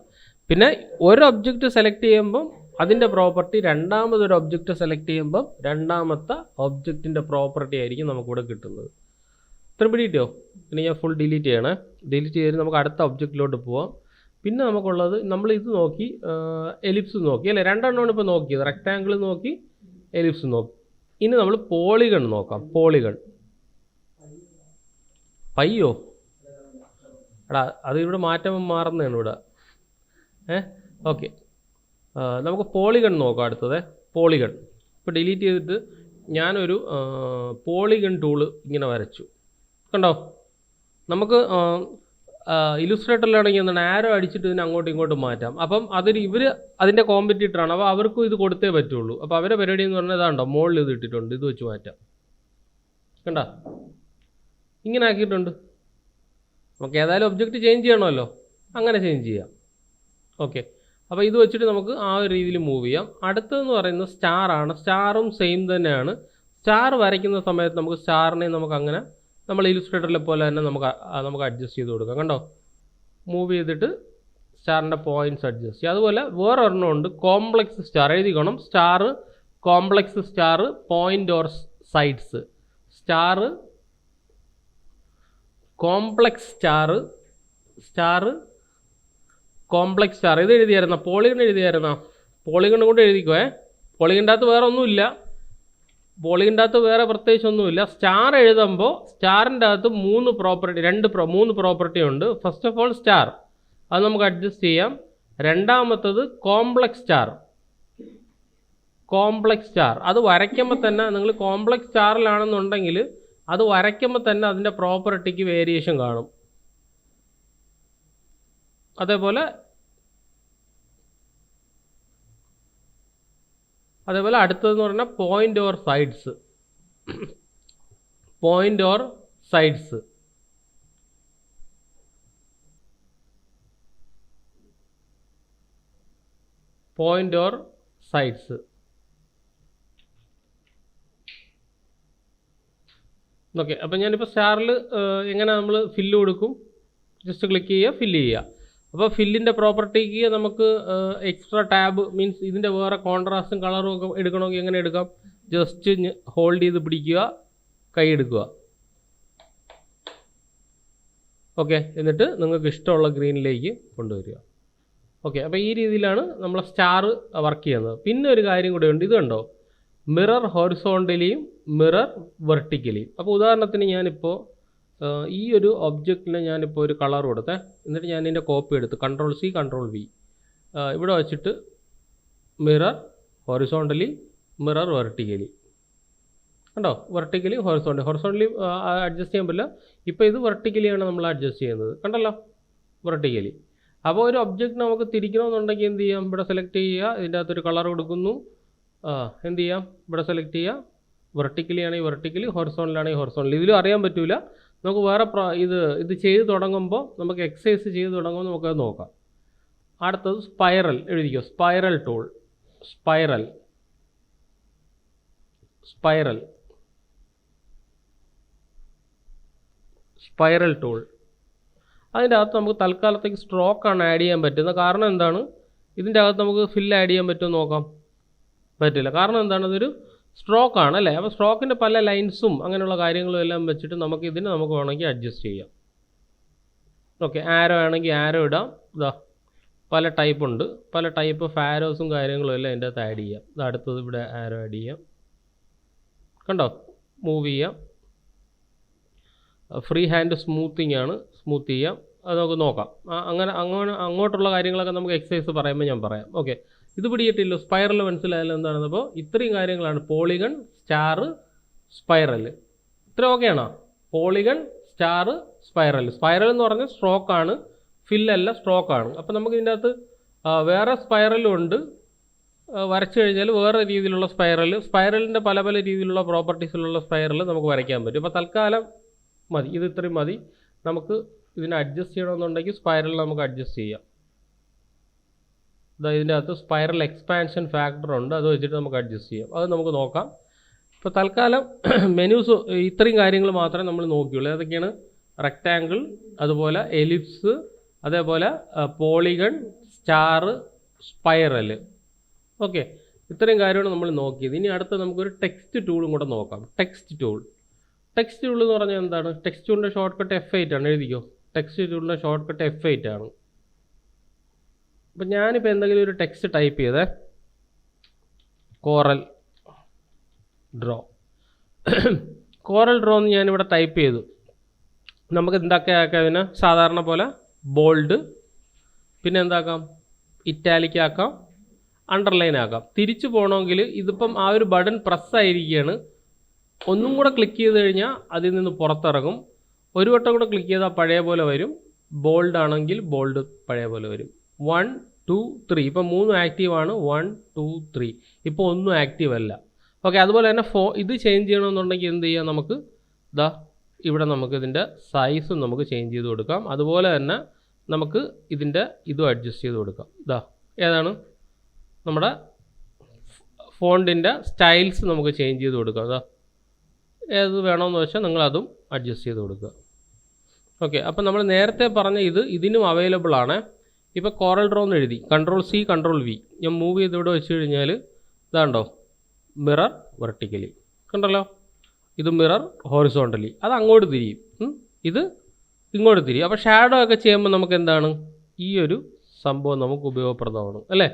A: പിന്നെ ഒരു ഒബ്ജക്റ്റ് സെലക്ട് ചെയ്യുമ്പം അതിൻ്റെ പ്രോപ്പർട്ടി രണ്ടാമതൊരു ഒബ്ജക്റ്റ് സെലക്ട് ചെയ്യുമ്പം രണ്ടാമത്തെ ഒബ്ജക്റ്റിൻ്റെ പ്രോപ്പർട്ടി ആയിരിക്കും നമുക്കിവിടെ കിട്ടുന്നത്. ഇത്ര പിടിയിട്ടോ? പിന്നെ ഞാൻ ഫുൾ ഡിലീറ്റ് ചെയ്യണേ. ഡിലീറ്റ് ചെയ്തിട്ട് നമുക്ക് അടുത്ത ഒബ്ജക്റ്റിലോട്ട് പോവാം. പിന്നെ നമുക്കുള്ളത് നമ്മൾ ഇത് നോക്കി, എലിപ്സ് നോക്കി അല്ലേ, രണ്ടെണ്ണമാണ് ഇപ്പോൾ നോക്കിയത്. റെക്റ്റാങ്കിൾ നോക്കി, എലിപ്സ് നോക്കി. ഇനി നമ്മൾ പോളിഗൺ നോക്കാം. പോളിഗൺ. പയ്യോ എടാ, അത് ഇവിടെ മാറ്റം മാറുന്നതാണ് ഇവിടെ. ഓക്കെ, നമുക്ക് പോളിഗൺ നോക്കാം. അടുത്തത് പോളിഗൺ. ഇപ്പോൾ ഡിലീറ്റ് ചെയ്തിട്ട് ഞാനൊരു പോളിഗൺ ടൂള് ഇങ്ങനെ വരച്ചു. കണ്ടോ? നമുക്ക് ഇലുസ്ട്രേറ്ററിലാണെങ്കിൽ എന്താണ് ആരോ അടിച്ചിട്ട് ഇതിനെ അങ്ങോട്ടും ഇങ്ങോട്ടും മാറ്റാം. അപ്പം അതൊരു ഇവർ അതിൻ്റെ കോമ്പറ്റീറ്ററാണ്. അപ്പോൾ അവർക്കും ഇത് കൊടുത്തേ പറ്റുള്ളൂ. അപ്പോൾ അവരുടെ പരിപാടി എന്ന് പറഞ്ഞാൽ ഇതാണ്ടോ, മുകളിൽ ഇത് ഇട്ടിട്ടുണ്ട്, ഇത് വെച്ച് മാറ്റാം. കണ്ടോ? ഇങ്ങനെ ആക്കിയിട്ടുണ്ട്. നമുക്ക് ഏതായാലും ഒബ്ജക്റ്റ് ചേഞ്ച് ചെയ്യണമല്ലോ, അങ്ങനെ ചേഞ്ച് ചെയ്യാം. ഓക്കെ, അപ്പോൾ ഇത് വെച്ചിട്ട് നമുക്ക് ആ ഒരു രീതിയിൽ മൂവ് ചെയ്യാം. അടുത്തതെന്ന് പറയുന്നത് സ്റ്റാറാണ്. സ്റ്റാറും സെയിം തന്നെയാണ്. സ്റ്റാർ വരയ്ക്കുന്ന സമയത്ത് നമുക്ക് സ്റ്റാറിനെ നമുക്ക് അങ്ങനെ നമ്മൾ ഇലുസ്ട്രേറ്ററിലെ പോലെ തന്നെ നമുക്ക് അഡ്ജസ്റ്റ് ചെയ്ത് കൊടുക്കാം. കണ്ടോ? മൂവ് ചെയ്തിട്ട് സ്റ്റാറിൻ്റെ പോയിൻറ്റ്സ് അഡ്ജസ്റ്റ് ചെയ്യുക. അതുപോലെ വേറെ ഒരെണ്ണമുണ്ട്, കോംപ്ലക്സ് സ്റ്റാർ. എഴുതിക്കണം, star, complex star, point or sides. Star, complex star, star, complex star. ഇത് എഴുതിയായിരുന്ന പോളിഗൺ എഴുതിയായിരുന്ന പോളിഗൺ കൊണ്ട് എഴുതിക്കുവേ. പോളിഗണിൻ്റെ അകത്ത് വേറെ ഒന്നുമില്ല. പോളിഗണിൻ്റെ അകത്ത് വേറെ പ്രത്യേകിച്ചൊന്നുമില്ല. സ്റ്റാർ എഴുതുമ്പോൾ സ്റ്റാറിൻ്റെ അകത്ത് മൂന്ന് പ്രോപ്പർട്ടി ഉണ്ട്. ഫസ്റ്റ് ഓഫ് ഓൾ സ്റ്റാർ, അത് നമുക്ക് അഡ്ജസ്റ്റ് ചെയ്യാം. രണ്ടാമത്തത് കോംപ്ലക്സ് സ്റ്റാർ. കോംപ്ലക്സ് സ്റ്റാർ അത് വരയ്ക്കുമ്പോൾ തന്നെ നിങ്ങൾ കോംപ്ലക്സ് സ്റ്റാറിലാണെന്നുണ്ടെങ്കിൽ അത് വരയ്ക്കുമ്പോൾ തന്നെ അതിൻ്റെ പ്രോപ്പർട്ടിക്ക് വേരിയേഷൻ കാണും. അതേപോലെ അടുത്തതെന്ന് പറഞ്ഞാൽ point or sides. Point or sides. Point or sides. Okay, അപ്പം ഞാനിപ്പോൾ സ്റ്റാറിൽ എങ്ങനെ നമ്മൾ ഫില്ല് കൊടുക്കും, ജസ്റ്റ് ക്ലിക്ക് ചെയ്യുക, ഫില്ല് ചെയ്യുക. അപ്പോൾ ഫില്ലിൻ്റെ പ്രോപ്പർട്ടിക്ക് നമുക്ക് എക്സ്ട്രാ ടാബ് മീൻസ് ഇതിൻ്റെ വേറെ കോൺട്രാസ്റ്റും കളറും ഒക്കെ എടുക്കണമെങ്കിൽ എങ്ങനെ എടുക്കാം? ജസ്റ്റ് ഹോൾഡ് ചെയ്ത് പിടിക്കുക, കൈ എടുക്കുക. ഓക്കെ, എന്നിട്ട് നിങ്ങൾക്ക് ഇഷ്ടമുള്ള ഗ്രീനിലേക്ക് കൊണ്ടുവരിക. ഓക്കെ, അപ്പോൾ ഈ രീതിയിലാണ് നമ്മൾ സ്റ്റാർ വർക്ക് ചെയ്യുന്നത്. പിന്നെ ഒരു കാര്യം കൂടെ ഉണ്ട്, ഇത് കണ്ടോ, മിറർ ഹൊറിസോണ്ടലിയും മിറർ വെർട്ടിക്കലിയും. അപ്പോൾ ഉദാഹരണത്തിന് ഞാനിപ്പോൾ ഈ ഒരു ഒബ്ജക്റ്റിന് ഞാനിപ്പോൾ ഒരു കളർ കൊടുത്തേ, എന്നിട്ട് ഞാൻ ഇതിൻ്റെ കോപ്പി എടുത്ത് Ctrl+C Ctrl+V ഇവിടെ വച്ചിട്ട് മിറർ ഹൊറിസോണ്ടലി, മിറർ വെർട്ടിക്കലി. കണ്ടോ? വെർട്ടിക്കലി, ഹൊറിസോണ്ടലി അഡ്ജസ്റ്റ് ചെയ്യാൻ പറ്റില്ല. ഇപ്പോൾ ഇത് വെർട്ടിക്കലിയാണ് നമ്മൾ അഡ്ജസ്റ്റ് ചെയ്യുന്നത്. കണ്ടല്ലോ, വെർട്ടിക്കലി. അപ്പോൾ ഒരു ഒബ്ജക്റ്റ് നമുക്ക് തിരിക്കണമെന്നുണ്ടെങ്കിൽ എന്ത് ചെയ്യാം? ഇവിടെ സെലക്ട് ചെയ്യുക, ഇതിൻ്റെ അകത്തൊരു കളർ കൊടുക്കുന്നു. എന്ത് ചെയ്യാം? ഇവിടെ സെലക്ട് ചെയ്യുക. വെർട്ടിക്കലി ആണെങ്കിൽ വെർട്ടിക്കലി, ഹൊറിസോണ്ടലാണെങ്കിൽ ഹൊറിസോണ്ടലി. ഇതിലും അറിയാൻ പറ്റില്ല. നമുക്ക് വേറെ ഇത് ചെയ്ത് തുടങ്ങുമ്പോൾ, നമുക്ക് എക്സസൈസ് ചെയ്ത് തുടങ്ങുമ്പോൾ നമുക്കത് നോക്കാം. അടുത്തത് സ്പൈറൽ. എഴുതിക്കോ, spiral tool. Spiral, spiral, spiral tool. അതിൻ്റെ അകത്ത് നമുക്ക് തൽക്കാലത്തേക്ക് സ്ട്രോക്കാണ് ആഡ് ചെയ്യാൻ പറ്റുന്നത്. കാരണം എന്താണ്? ഇതിൻ്റെ അകത്ത് നമുക്ക് ഫില്ല് ആഡ് ചെയ്യാൻ പറ്റുമോ നോക്കാം. പറ്റില്ല. കാരണം എന്താണ്? ഇതൊരു സ്ട്രോക്കാണ് അല്ലേ. അപ്പോൾ സ്ട്രോക്കിൻ്റെ പല ലൈൻസും അങ്ങനെയുള്ള കാര്യങ്ങളും എല്ലാം വെച്ചിട്ട് നമുക്ക് വേണമെങ്കിൽ അഡ്ജസ്റ്റ് ചെയ്യാം. ഓക്കെ, ആരോ ആണെങ്കിൽ ആരോ ഇടാം. ഇതാ പല ടൈപ്പ് ഉണ്ട്, പല ടൈപ്പ് ഫാരോസും കാര്യങ്ങളും എല്ലാം അതിൻ്റെ അകത്ത് ആഡ് ചെയ്യാം. ഇത് അടുത്തത് ഇവിടെ ആരോ ആഡ് ചെയ്യാം. കണ്ടോ, മൂവ് ചെയ്യാം. ഫ്രീ ഹാൻഡ് സ്മൂത്തിങ് ആണ്, സ്മൂത്ത് ചെയ്യാം. അത് നമുക്ക് നോക്കാം. അങ്ങനെ അങ്ങോട്ടുള്ള കാര്യങ്ങളൊക്കെ നമുക്ക് എക്സസൈസ് പറയുമ്പോൾ ഞാൻ പറയാം. ഓക്കെ, ഇത് പിടിയിട്ടില്ലോ, സ്പൈറൽ മനസ്സിലായാലും എന്താണെന്ന്. അപ്പോൾ ഇത്രയും കാര്യങ്ങളാണ് പോളിഗൺ, സ്റ്റാർ, സ്പൈറൽ. ഇത്ര ഓക്കെയാണോ? Polygon, star, spiral. സ്പൈറൽ എന്ന് പറഞ്ഞാൽ സ്ട്രോക്കാണ്, ഫില്ലല്ല, സ്ട്രോക്കാണ്. അപ്പോൾ നമുക്ക് ഇതിൻ്റെ അകത്ത് വേറെ സ്പൈറലും ഉണ്ട്. വരച്ചു കഴിഞ്ഞാൽ വേറെ രീതിയിലുള്ള സ്പൈറലിൻ്റെ പല പല രീതിയിലുള്ള പ്രോപ്പർട്ടീസിലുള്ള സ്പൈറൽ നമുക്ക് വരയ്ക്കാൻ പറ്റും. അപ്പോൾ തൽക്കാലം മതി, ഇത് ഇത്രയും മതി. നമുക്ക് ഇതിനെ അഡ്ജസ്റ്റ് ചെയ്യണമെന്നുണ്ടെങ്കിൽ സ്പൈറൽ നമുക്ക് അഡ്ജസ്റ്റ് ചെയ്യാം. ഇതിൻ്റെ അകത്ത് സ്പൈറൽ എക്സ്പാൻഷൻ ഫാക്ടർ ഉണ്ട്, അത് വെച്ചിട്ട് നമുക്ക് അഡ്ജസ്റ്റ് ചെയ്യാം. അത് നമുക്ക് നോക്കാം. ഇപ്പോൾ തൽക്കാലം മെനൂസ് ഇത്രയും കാര്യങ്ങൾ മാത്രമേ നമ്മൾ നോക്കിയുള്ളൂ. ഏതൊക്കെയാണ്? റെക്റ്റാങ്കിൾ, അതുപോലെ എലിപ്സ്, അതേപോലെ പോളിഗൺ, സ്റ്റാർ, സ്പൈറൽ. ഓക്കെ, ഇത്രയും കാര്യമാണ് നമ്മൾ നോക്കിയത്. ഇനി അടുത്ത നമുക്കൊരു ടെക്സ്റ്റ് ടൂളും കൂടെ നോക്കാം. ടെക്സ്റ്റ് ടൂൾ എന്ന് പറഞ്ഞാൽ എന്താണ്? ടെക്സ്റ്റ് ടൂളിൻ്റെ ഷോർട്ട് കട്ട് F8 ആണ്. എഴുതിക്കോ, ടെക്സ്റ്റ് ടൂളിൻ്റെ ഷോർട്ട് കട്ട് F8 ആണ്. അപ്പം ഞാനിപ്പോൾ എന്തെങ്കിലും ഒരു ടെക്സ്റ്റ് ടൈപ്പ് ചെയ്തേ, കോറൽ ഡ്രോ എന്ന് ഞാനിവിടെ ടൈപ്പ് ചെയ്തു. നമുക്ക് എന്താക്കിയാക്കാം ഇതിനെ? സാധാരണ പോലെ ബോൾഡ്, പിന്നെ എന്താക്കാം? ഇറ്റാലിക് ആക്കാം, അണ്ടർലൈൻ ആക്കാം. തിരിച്ചു പോകണമെങ്കിൽ ഇതിപ്പം ആ ഒരു ബട്ടൺ പ്രസ്സായിരിക്കുകയാണ്. ഒന്നും കൂടെ ക്ലിക്ക് ചെയ്ത് കഴിഞ്ഞാൽ അതിൽ നിന്ന് പുറത്തിറങ്ങും. ഒരു വട്ടം കൂടെ ക്ലിക്ക് ചെയ്താൽ പഴയ പോലെ വരും. ബോൾഡ് ആണെങ്കിൽ ബോൾഡ് പഴയ പോലെ വരും. 1 2 3 ഇപ്പം 3 ആക്റ്റീവാണ്. 1 2 3 ഇപ്പോൾ ഒന്നും ആക്റ്റീവ് അല്ല. ഓക്കെ, അതുപോലെ തന്നെ ഇത് ചേഞ്ച് ചെയ്യണമെന്നുണ്ടെങ്കിൽ എന്ത് ചെയ്യാം? നമുക്ക് ഇവിടെ നമുക്ക് ഇതിൻ്റെ സൈസും നമുക്ക് ചേഞ്ച് ചെയ്ത് കൊടുക്കാം. അതുപോലെ തന്നെ നമുക്ക് ഇതിൻ്റെ ഇതും അഡ്ജസ്റ്റ് ചെയ്ത് കൊടുക്കാം. ഏതാണ്? നമ്മുടെ ഫോണ്ടിൻ്റെ സ്റ്റൈൽസ് നമുക്ക് ചേഞ്ച് ചെയ്ത് കൊടുക്കാം. ഏത് വേണമെന്ന് വെച്ചാൽ നിങ്ങളതും അഡ്ജസ്റ്റ് ചെയ്ത് കൊടുക്കുക. ഓക്കെ, അപ്പോൾ നമ്മൾ നേരത്തെ പറഞ്ഞ ഇതിനും അവൈലബിൾ ആണ്. ഇപ്പോൾ കോറൽ ഡ്രോ എന്ന് എഴുതി, Ctrl+C Ctrl+V ഞാൻ മൂവ് ചെയ്ത് ഇവിടെ വെച്ച് കഴിഞ്ഞാൽ ഇതാണ്ടോ, മിറർ വെർട്ടിക്കലി, കണ്ടല്ലോ. ഇത് മിറർ ഹോറിസോണ്ടലി, അത് അങ്ങോട്ട് തിരിയും, ഇത് ഇങ്ങോട്ട് തിരിയും. അപ്പോൾ ഷാഡോ ഒക്കെ ചെയ്യുമ്പോൾ നമുക്ക് എന്താണ്? ഈ ഒരു സംഭവം നമുക്ക് ഉപയോഗപ്രദമാണ്, അല്ലേ?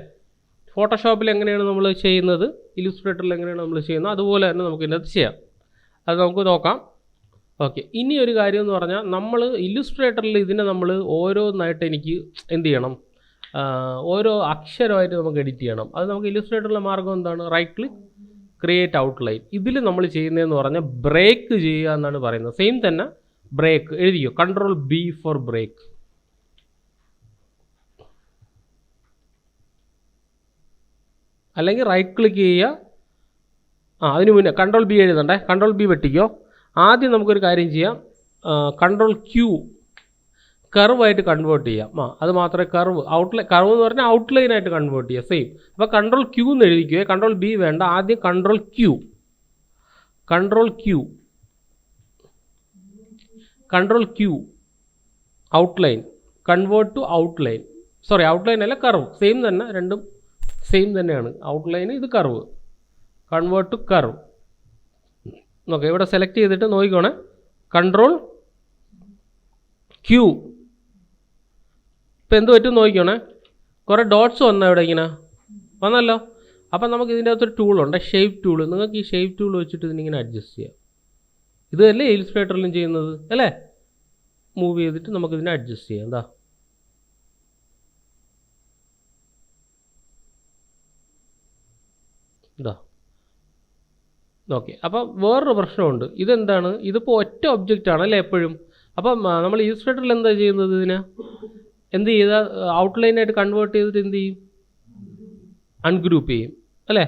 A: ഫോട്ടോഷോപ്പിൽ എങ്ങനെയാണ് നമ്മൾ ചെയ്യുന്നത്, ഇല്ലുസ്ട്രേറ്ററിൽ എങ്ങനെയാണ് നമ്മൾ ചെയ്യുന്നത്, അതുപോലെ തന്നെ നമുക്ക് ഇതിനകത്ത് ചെയ്യാം. അത് നമുക്ക് നോക്കാം. ഓക്കെ, ഇനി ഒരു കാര്യം എന്ന് പറഞ്ഞാൽ നമ്മൾ ഇല്ലുസ്ട്രേറ്ററിൽ ഇതിനെ നമ്മൾ ഓരോന്നായിട്ട് എനിക്ക് എന്ത് ചെയ്യണം? ഓരോ അക്ഷരമായിട്ട് നമുക്ക് എഡിറ്റ് ചെയ്യണം. അത് നമുക്ക് ഇല്ലുസ്ട്രേറ്ററിലെ മാർഗ്ഗം എന്താണ്? Right click, create outline. ഇതിൽ നമ്മൾ ചെയ്യുന്നതെന്ന് പറഞ്ഞാൽ ബ്രേക്ക് ചെയ്യുക എന്നാണ് പറയുന്നത്. സെയിം തന്നെ ബ്രേക്ക് എഴുതിയോ, Ctrl+B ഫോർ ബ്രേക്ക്. അല്ലെങ്കിൽ റൈറ്റ് ക്ലിക്ക് ചെയ്യുക. അതിന് മുന്നേ Ctrl+B എഴുതണ്ടേ, Ctrl+B വെട്ടിക്കോ. ആദ്യം നമുക്കൊരു കാര്യം ചെയ്യാം, Ctrl+Q കർവായിട്ട് കൺവേർട്ട് ചെയ്യാം. അത് മാത്രമേ കർവ് എന്ന് പറഞ്ഞാൽ ഔട്ട്ലൈനായിട്ട് കൺവേർട്ട് ചെയ്യുക. സെയിം. അപ്പോൾ Ctrl+Q എന്ന് എഴുതിക്കുക, Ctrl+B വേണ്ട. ആദ്യം Ctrl+Q outline, convert to outline. Sorry, outline അല്ല, കർവ്. സെയിം തന്നെ, രണ്ടും സെയിം തന്നെയാണ്. ഔട്ട്ലൈൻ, ഇത് curve. Convert to curve. Okay, ഇവിടെ സെലക്ട് ചെയ്തിട്ട് നോക്കിക്കോണേ, Ctrl+Q. ഇപ്പോൾ എന്ത് പറ്റും നോക്കിക്കോണേ, കുറേ ഡോട്ട്സ് വന്നോ ഇവിടെ, ഇങ്ങനെ വന്നല്ലോ. അപ്പം നമുക്ക് ഇതിൻ്റെ അകത്തൊരു ടൂളുണ്ട്, ഷേപ്പ് ടൂൾ. നിങ്ങൾക്ക് ഈ ഷേപ്പ് ടൂൾ വെച്ചിട്ട് ഇതിനിങ്ങനെ അഡ്ജസ്റ്റ് ചെയ്യാം. ഇതല്ലേ ഇല്ലുസ്ട്രേറ്ററിലും ചെയ്യുന്നത്, അല്ലേ? മൂവ് ചെയ്തിട്ട് നമുക്കിതിനെ അഡ്ജസ്റ്റ് ചെയ്യാം. ഓക്കെ, അപ്പം വേറൊരു പ്രശ്നമുണ്ട്. ഇതെന്താണ്? ഇതിപ്പോൾ ഒറ്റ ഒബ്ജക്റ്റ് ആണ്, അല്ലേ, എപ്പോഴും. അപ്പം നമ്മൾ ഇല്ലുസ്ട്രേറ്ററിൽ എന്താ ചെയ്യുന്നത്? ഇതിനെ എന്ത് ചെയ്താൽ ഔട്ട്ലൈനായിട്ട് കൺവേർട്ട് ചെയ്തിട്ട് എന്ത് ചെയ്യും? അൺഗ്രൂപ്പ് ചെയ്യും, അല്ലേ?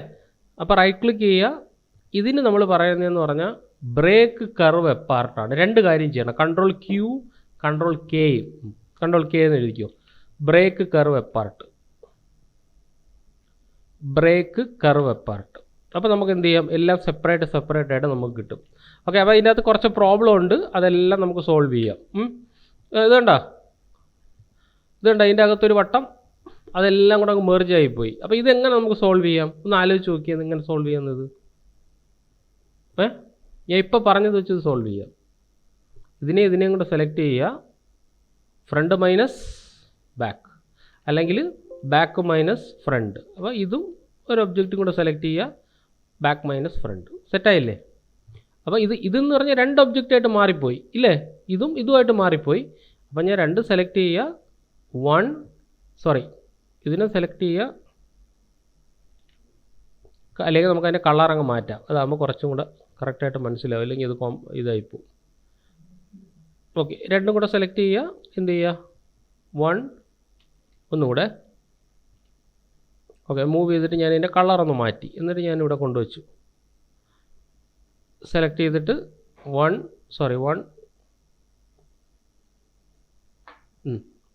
A: അപ്പോൾ റൈറ്റ് ക്ലിക്ക് ചെയ്യുക. ഇതിന് നമ്മൾ പറയുന്നതെന്ന് പറഞ്ഞാൽ ബ്രേക്ക് കർവ് എപ്പാർട്ടാണ്. രണ്ട് കാര്യം ചെയ്യണം, Ctrl+Q Ctrl+K എന്ന് എഴുതിക്കോ. Break curve apart. അപ്പോൾ നമുക്ക് എന്ത് ചെയ്യാം? എല്ലാം സെപ്പറേറ്റ് ആയിട്ട് നമുക്ക് കിട്ടും. ഓക്കെ, അപ്പോൾ ഇതിൻ്റെ അകത്ത് കുറച്ച് പ്രോബ്ലം ഉണ്ട്, അതെല്ലാം നമുക്ക് സോൾവ് ചെയ്യാം. ഇതുണ്ടോ ഇതിൻ്റെ അകത്തൊരു വട്ടം, അതെല്ലാം കൂടെ അങ്ങ് മെർജ് ആയിപ്പോയി. അപ്പോൾ ഇതെങ്ങനെ നമുക്ക് സോൾവ് ചെയ്യാം? ഒന്ന് ആലോചിച്ച് നോക്കിയത് എങ്ങനെ സോൾവ് ചെയ്യുന്നത്. ഞാൻ ഇപ്പോൾ പറഞ്ഞത് വെച്ച് സോൾവ് ചെയ്യാം. ഇതിനെയും കൂടെ സെലക്ട് ചെയ്യുക, ഫ്രണ്ട് മൈനസ് ബാക്ക്, അല്ലെങ്കിൽ ബാക്ക് മൈനസ് ഫ്രണ്ട്. അപ്പോൾ ഇതും ഒരു ഒബ്ജക്റ്റും കൂടെ സെലക്ട് ചെയ്യുക, ബാക്ക് മൈനസ് ഫ്രണ്ട്. സെറ്റായില്ലേ? അപ്പോൾ ഇതെന്ന് പറഞ്ഞാൽ 2 ഒബ്ജക്റ്റായിട്ട് മാറിപ്പോയി ഇല്ലേ? ഇതുമായിട്ട് മാറിപ്പോയി. അപ്പോൾ ഞാൻ 2 സെലക്ട് ചെയ്യുക, ഇതിനെ സെലക്ട് ചെയ്യുക, അല്ലെങ്കിൽ നമുക്ക് അതിൻ്റെ കളർ അങ്ങ് മാറ്റാം. അതാകുമ്പോൾ കുറച്ചും കൂടെ കറക്റ്റായിട്ട് മനസ്സിലാവും, അല്ലെങ്കിൽ ഇതായിപ്പോവും. ഓക്കെ, 2 കൂടെ സെലക്ട് ചെയ്യുക, എന്ത് ചെയ്യുക, 1 ഒന്നുകൂടെ. ഓക്കെ, മൂവ് ചെയ്തിട്ട് ഞാൻ ഇതിൻ്റെ കളറൊന്ന് മാറ്റി, എന്നിട്ട് ഞാനിവിടെ കൊണ്ടുവച്ചു. സെലക്ട് ചെയ്തിട്ട് 1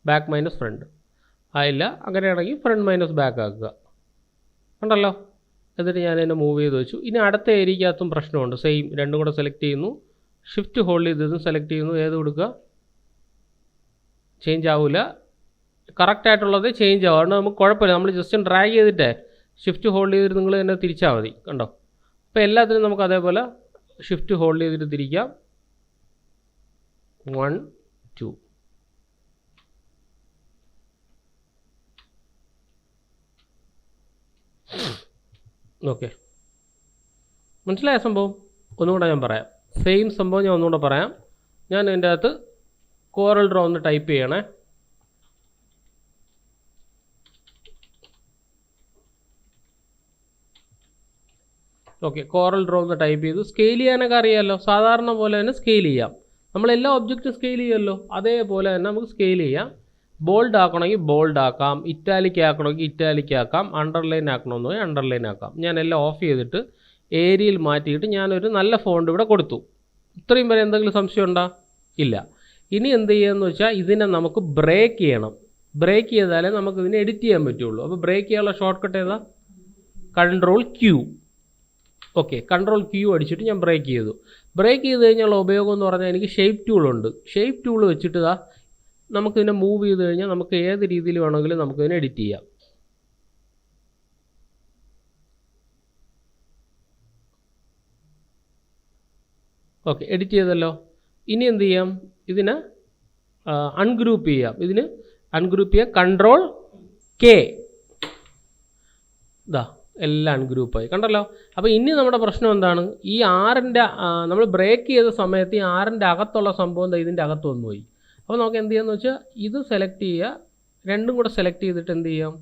A: ബാക്ക് മൈനസ് ഫ്രണ്ട് ആയില്ല. അങ്ങനെയാണെങ്കിൽ ഫ്രണ്ട് മൈനസ് ബാക്ക് ആക്കുക. ഉണ്ടല്ലോ. എന്നിട്ട് ഞാൻ അതിനെ മൂവ് ചെയ്ത് വെച്ചു. ഇനി അടുത്ത ഏരിയക്കകത്തും പ്രശ്നമുണ്ട്. സെയിം 2 കൂടെ സെലക്ട് ചെയ്യുന്നു, ഷിഫ്റ്റ് ഹോൾഡ് ചെയ്തതും സെലക്ട് ചെയ്യുന്നു. ഏത് കൊടുക്കുക? ചേഞ്ച് ആവില്ല, കറക്റ്റായിട്ടുള്ളത് ചേഞ്ച് ആവും. അതുകൊണ്ട് നമുക്ക് കുഴപ്പമില്ല. നമ്മൾ ജസ്റ്റ് ഡ്രാഗ് ചെയ്തിട്ടേ ഷിഫ്റ്റ് ഹോൾഡ് ചെയ്തിട്ട് നിങ്ങൾ തന്നെ തിരിച്ചാൽ മതി. കണ്ടോ? അപ്പോൾ എല്ലാത്തിനും നമുക്ക് അതേപോലെ ഷിഫ്റ്റ് ഹോൾഡ് ചെയ്തിട്ട് തിരിക്കാം. 1 2. ഓക്കെ, മനസ്സിലായ സംഭവം? ഒന്നുകൂടെ ഞാൻ പറയാം. സെയിം സംഭവം ഞാൻ ഒന്നുകൂടെ പറയാം. ഞാൻ ഇതിൻ്റെ അകത്ത് കോറൽ ഡ്രോ ഒന്ന് ടൈപ്പ് ചെയ്യണേ. ഓക്കെ, കോറൽ ഡ്രോ ഒന്ന് ടൈപ്പ് ചെയ്തു. സ്കെയിൽ ചെയ്യാനൊക്കെ അറിയാമല്ലോ, സാധാരണ പോലെ തന്നെ സ്കെയിൽ ചെയ്യാം. നമ്മളെല്ലാ ഒബ്ജക്റ്റും സ്കെയിൽ ചെയ്യുമല്ലോ, അതേപോലെ തന്നെ നമുക്ക് സ്കെയിൽ ചെയ്യാം. ബോൾഡ് ആക്കണമെങ്കിൽ ബോൾഡ് ആക്കാം, ഇറ്റാലിക് ആക്കണമെങ്കിൽ ഇറ്റാലിക് ആക്കാം, അണ്ടർലൈൻ ആക്കണമെന്നുണ്ടെങ്കിൽ അണ്ടർലൈൻ ആക്കാം. ഞാൻ എല്ലാം ഓഫ് ചെയ്തിട്ട് ഏരിയയിൽ മാറ്റിയിട്ട് ഞാനൊരു നല്ല ഫോണ്ട് ഇവിടെ കൊടുത്തു. ഇത്രയും വരെ എന്തെങ്കിലും സംശയം ഉണ്ടോ? ഇല്ല. ഇനി എന്ത് ചെയ്യുകയെന്ന് വെച്ചാൽ ഇതിനെ നമുക്ക് ബ്രേക്ക് ചെയ്യണം. ബ്രേക്ക് ചെയ്താലേ നമുക്ക് ഇതിനെ എഡിറ്റ് ചെയ്യാൻ പറ്റുള്ളൂ. അപ്പോൾ ബ്രേക്ക് ചെയ്യാനുള്ള ഷോർട്ട് കട്ട് ഏതാ? Ctrl+Q. ഓക്കെ, Ctrl+Q അടിച്ചിട്ട് ഞാൻ ബ്രേക്ക് ചെയ്തു. ബ്രേക്ക് ചെയ്ത് കഴിഞ്ഞാൽ ഉപയോഗം എന്ന് പറഞ്ഞാൽ എനിക്ക് ഷേപ്പ് ടൂളുണ്ട്. ഷേപ്പ് ടൂൾ വെച്ചിട്ട് നമുക്കിതിനെ മൂവ് ചെയ്ത് കഴിഞ്ഞാൽ നമുക്ക് ഏത് രീതിയിൽ വേണമെങ്കിലും നമുക്കിതിനെ എഡിറ്റ് ചെയ്യാം. ഓക്കെ, എഡിറ്റ് ചെയ്തല്ലോ. ഇനി എന്ത് ചെയ്യാം? ഇതിനെ അൺഗ്രൂപ്പ് ചെയ്യാം. ഇതിന് അൺഗ്രൂപ്പ് ചെയ്യാം, Ctrl+K. എല്ലാം അൺഗ്രൂപ്പായി. കണ്ടല്ലോ? അപ്പോൾ ഇനി നമ്മുടെ പ്രശ്നം എന്താണ്? ഈ 6ൻ്റെ നമ്മൾ ബ്രേക്ക് ചെയ്ത സമയത്ത് ഈ 6ൻ്റെ അകത്തുള്ള സംഭവം ഇതിൻ്റെ അകത്ത് വന്നു പോയി. അപ്പോൾ നമുക്ക് എന്ത് ചെയ്യാമെന്ന് വെച്ചാൽ ഇത് സെലക്ട് ചെയ്യുക, 2 കൂടെ സെലക്ട് ചെയ്തിട്ട് എന്ത് ചെയ്യാം?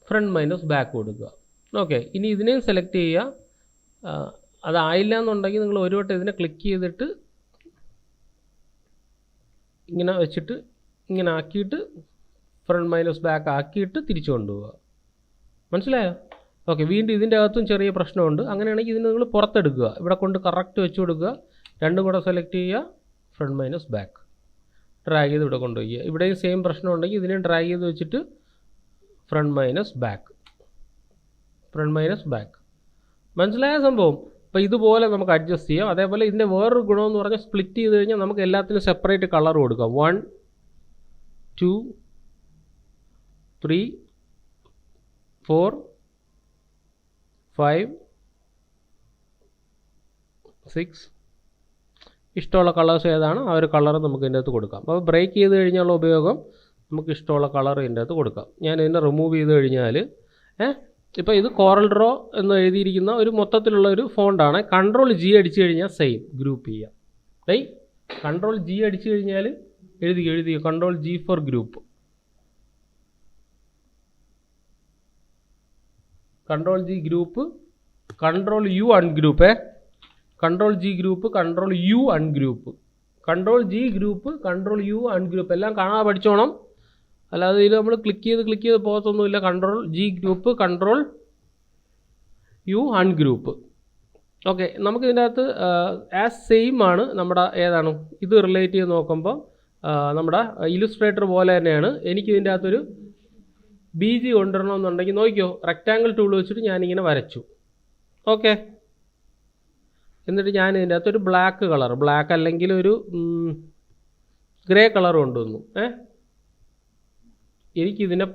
A: ഫ്രണ്ട് മൈനസ് ബാക്ക് കൊടുക്കുക. ഓക്കെ, ഇനി ഇതിനെയും സെലക്ട് ചെയ്യുക. അതായില്ല എന്നുണ്ടെങ്കിൽ നിങ്ങൾ ഒരു വട്ടം ഇതിനെ ക്ലിക്ക് ചെയ്തിട്ട് ഇങ്ങനെ വെച്ചിട്ട് ഇങ്ങനെ ആക്കിയിട്ട് ഫ്രണ്ട് മൈനസ് ബാക്ക് ആക്കിയിട്ട് തിരിച്ചു കൊണ്ടുപോവുക. മനസ്സിലായോ? ഓക്കെ, വീണ്ടും ഇതിൻ്റെ അകത്തും ചെറിയ പ്രശ്നമുണ്ട്. അങ്ങനെയാണെങ്കിൽ ഇതിന് നിങ്ങൾ പുറത്തെടുക്കുക, ഇവിടെ കൊണ്ട് കറക്റ്റ് വെച്ച് കൊടുക്കുക. 2 കൂടെ സെലക്ട് ചെയ്യുക, ഫ്രണ്ട് മൈനസ് ബാക്ക് ഡ്രാഗ് ചെയ്ത് ഇവിടെ കൊണ്ടുപോയി. ഇവിടെയും സെയിം പ്രശ്നം ഉണ്ടെങ്കിൽ ഇതിനെ ഡ്രാഗ് ചെയ്ത് വെച്ചിട്ട് ഫ്രണ്ട് മൈനസ് ബാക്ക്. മനസ്സിലായ സംഭവം? അപ്പോൾ ഇതുപോലെ നമുക്ക് അഡ്ജസ്റ്റ് ചെയ്യാം. അതേപോലെ ഇതിൻ്റെ വേറൊരു ഗുണമെന്ന് പറഞ്ഞാൽ സ്പ്ലിറ്റ് ചെയ്ത് കഴിഞ്ഞാൽ നമുക്ക് എല്ലാത്തിനും സെപ്പറേറ്റ് കളർ കൊടുക്കാം. 1 2 3 4 5 6 ഇഷ്ടമുള്ള കളേഴ്സ് ഏതാണ് ആ ഒരു കളർ നമുക്ക് ഇതിൻ്റെ അകത്ത് കൊടുക്കാം. അപ്പോൾ ബ്രേക്ക് ചെയ്ത് കഴിഞ്ഞുള്ള ഉപയോഗം നമുക്ക് ഇഷ്ടമുള്ള കളർ ഇതിൻ്റെ അകത്ത് കൊടുക്കാം. ഞാൻ ഇതിനെ റിമൂവ് ചെയ്ത് കഴിഞ്ഞാൽ ഇപ്പോൾ ഇത് കോറൽ ഡ്രോ എന്ന് എഴുതിയിരിക്കുന്ന ഒരു മൊത്തത്തിലുള്ള ഒരു ഫോണ്ടാണ്. Ctrl+G അടിച്ചു കഴിഞ്ഞാൽ സെയിം ഗ്രൂപ്പ് ചെയ്യാം. Ctrl+G അടിച്ചു കഴിഞ്ഞാൽ എഴുതി Ctrl+G for group. Ctrl+G group, Ctrl+U ungroup. Ctrl+G group, Ctrl+U ungroup, Ctrl+G group, Ctrl+U ungroup. എല്ലാം കാണാതെ പഠിച്ചോണം, അല്ലാതെ ഇതിൽ നമ്മൾ ക്ലിക്ക് ചെയ്ത് പോകത്തൊന്നുമില്ല. Ctrl+G group, Ctrl+U ungroup. Okay, നമുക്കിതിൻ്റെ അകത്ത് ആസ് സെയിം ആണ് നമ്മുടെ ഏതാണ് ഇത് റിലേറ്റ് ചെയ്ത് നോക്കുമ്പോൾ നമ്മുടെ ഇലുസ്ട്രേറ്റർ പോലെ തന്നെയാണ്. എനിക്കിതിൻ്റെ അകത്തൊരു BG കൊണ്ടുവരണമെന്നുണ്ടെങ്കിൽ നോക്കിയോ, റെക്റ്റാങ്കിൾ ടൂൾ വെച്ചിട്ട് ഞാനിങ്ങനെ വരച്ചു. ഓക്കെ, എന്നിട്ട് ഞാൻ ഇതിൻ്റെ അകത്തൊരു ബ്ലാക്ക് കളർ, ബ്ലാക്ക് അല്ലെങ്കിൽ ഒരു ഗ്രേ കളർ കൊണ്ടുവന്നു. എനിക്കിതിനെ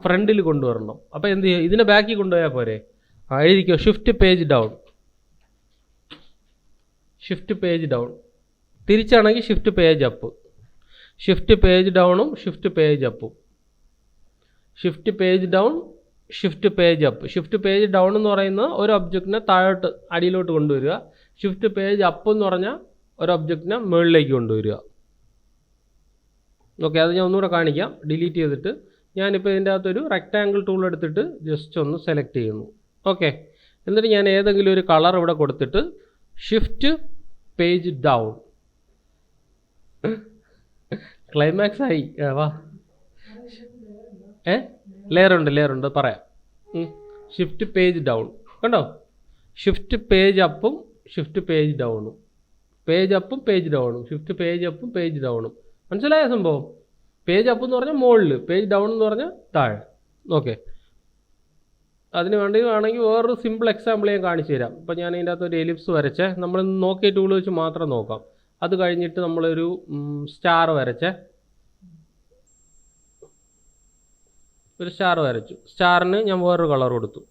A: ഫ്രണ്ടിൽ കൊണ്ടുവരണം. അപ്പോൾ എന്ത് ചെയ്യുക? ഇതിനെ ബാക്കിൽ കൊണ്ടുപോയാൽ പോരെ? എഴുതിക്കോ, ഷിഫ്റ്റ് പേജ് ഡൗൺ. തിരിച്ചാണെങ്കിൽ shift page up. Shift page ഡൗണും ഷിഫ്റ്റ് പേജ് അപ്പും. Shift page down, shift page up. Shift page down എന്ന് പറയുന്നത് ഒരു ഒബ്ജക്റ്റിനെ താഴോട്ട് അടിയിലോട്ട് കൊണ്ടുവരിക. ഷിഫ്റ്റ് പേജ് അപ്പ് എന്ന് പറഞ്ഞാൽ ഒരു ഒബ്ജക്റ്റിനെ മുകളിലേക്ക് കൊണ്ടുവരിക. ഓക്കെ, അത് ഞാൻ ഒന്നുകൂടെ കാണിക്കാം. ഡിലീറ്റ് ചെയ്തിട്ട് ഞാനിപ്പോൾ ഇതിൻ്റെ അകത്തൊരു റെക്റ്റാങ്കിൾ ടൂൾ എടുത്തിട്ട് ജസ്റ്റ് ഒന്ന് സെലക്ട് ചെയ്യുന്നു. ഓക്കെ, എന്നിട്ട് ഞാൻ ഏതെങ്കിലും ഒരു കളർ ഇവിടെ കൊടുത്തിട്ട് ഷിഫ്റ്റ് പേജ് ഡൗൺ. ക്ലൈമാക്സ് ആയി. വാ, ലെയർ ഉണ്ട് പറയാം. ഷിഫ്റ്റ് പേജ് ഡൗൺ കണ്ടോ? ഷിഫ്റ്റ് പേജ് അപ്പും ഷിഫ്റ്റ് പേജ് ഡൗണും, പേജ് അപ്പും പേജ് ഡൗണും, ഷിഫ്റ്റ് പേജ് അപ്പും പേജ് ഡൗണും. മനസ്സിലായ സംഭവം? പേജ് അപ്പ് എന്ന് പറഞ്ഞാൽ മുകളിൽ, പേജ് ഡൗൺ എന്ന് പറഞ്ഞാൽ താഴെ. ഓക്കെ, അതിന് വേണ്ടി വേണമെങ്കിൽ വേറൊരു സിമ്പിൾ എക്സാമ്പിൾ ഞാൻ കാണിച്ചു തരാം. ഇപ്പം ഞാൻ ഇതിൻ്റെ അകത്ത് ഒരു എലിപ്സ് വരച്ചേ. നമ്മൾ നോക്കിയ ടൂൾ വെച്ച് മാത്രം നോക്കാം. അത് കഴിഞ്ഞിട്ട് നമ്മളൊരു സ്റ്റാർ വരച്ചേ. ഒരു സ്റ്റാർ വരച്ചു. സ്റ്റാറിന് ഞാൻ വേറൊരു കളർ കൊടുത്തു.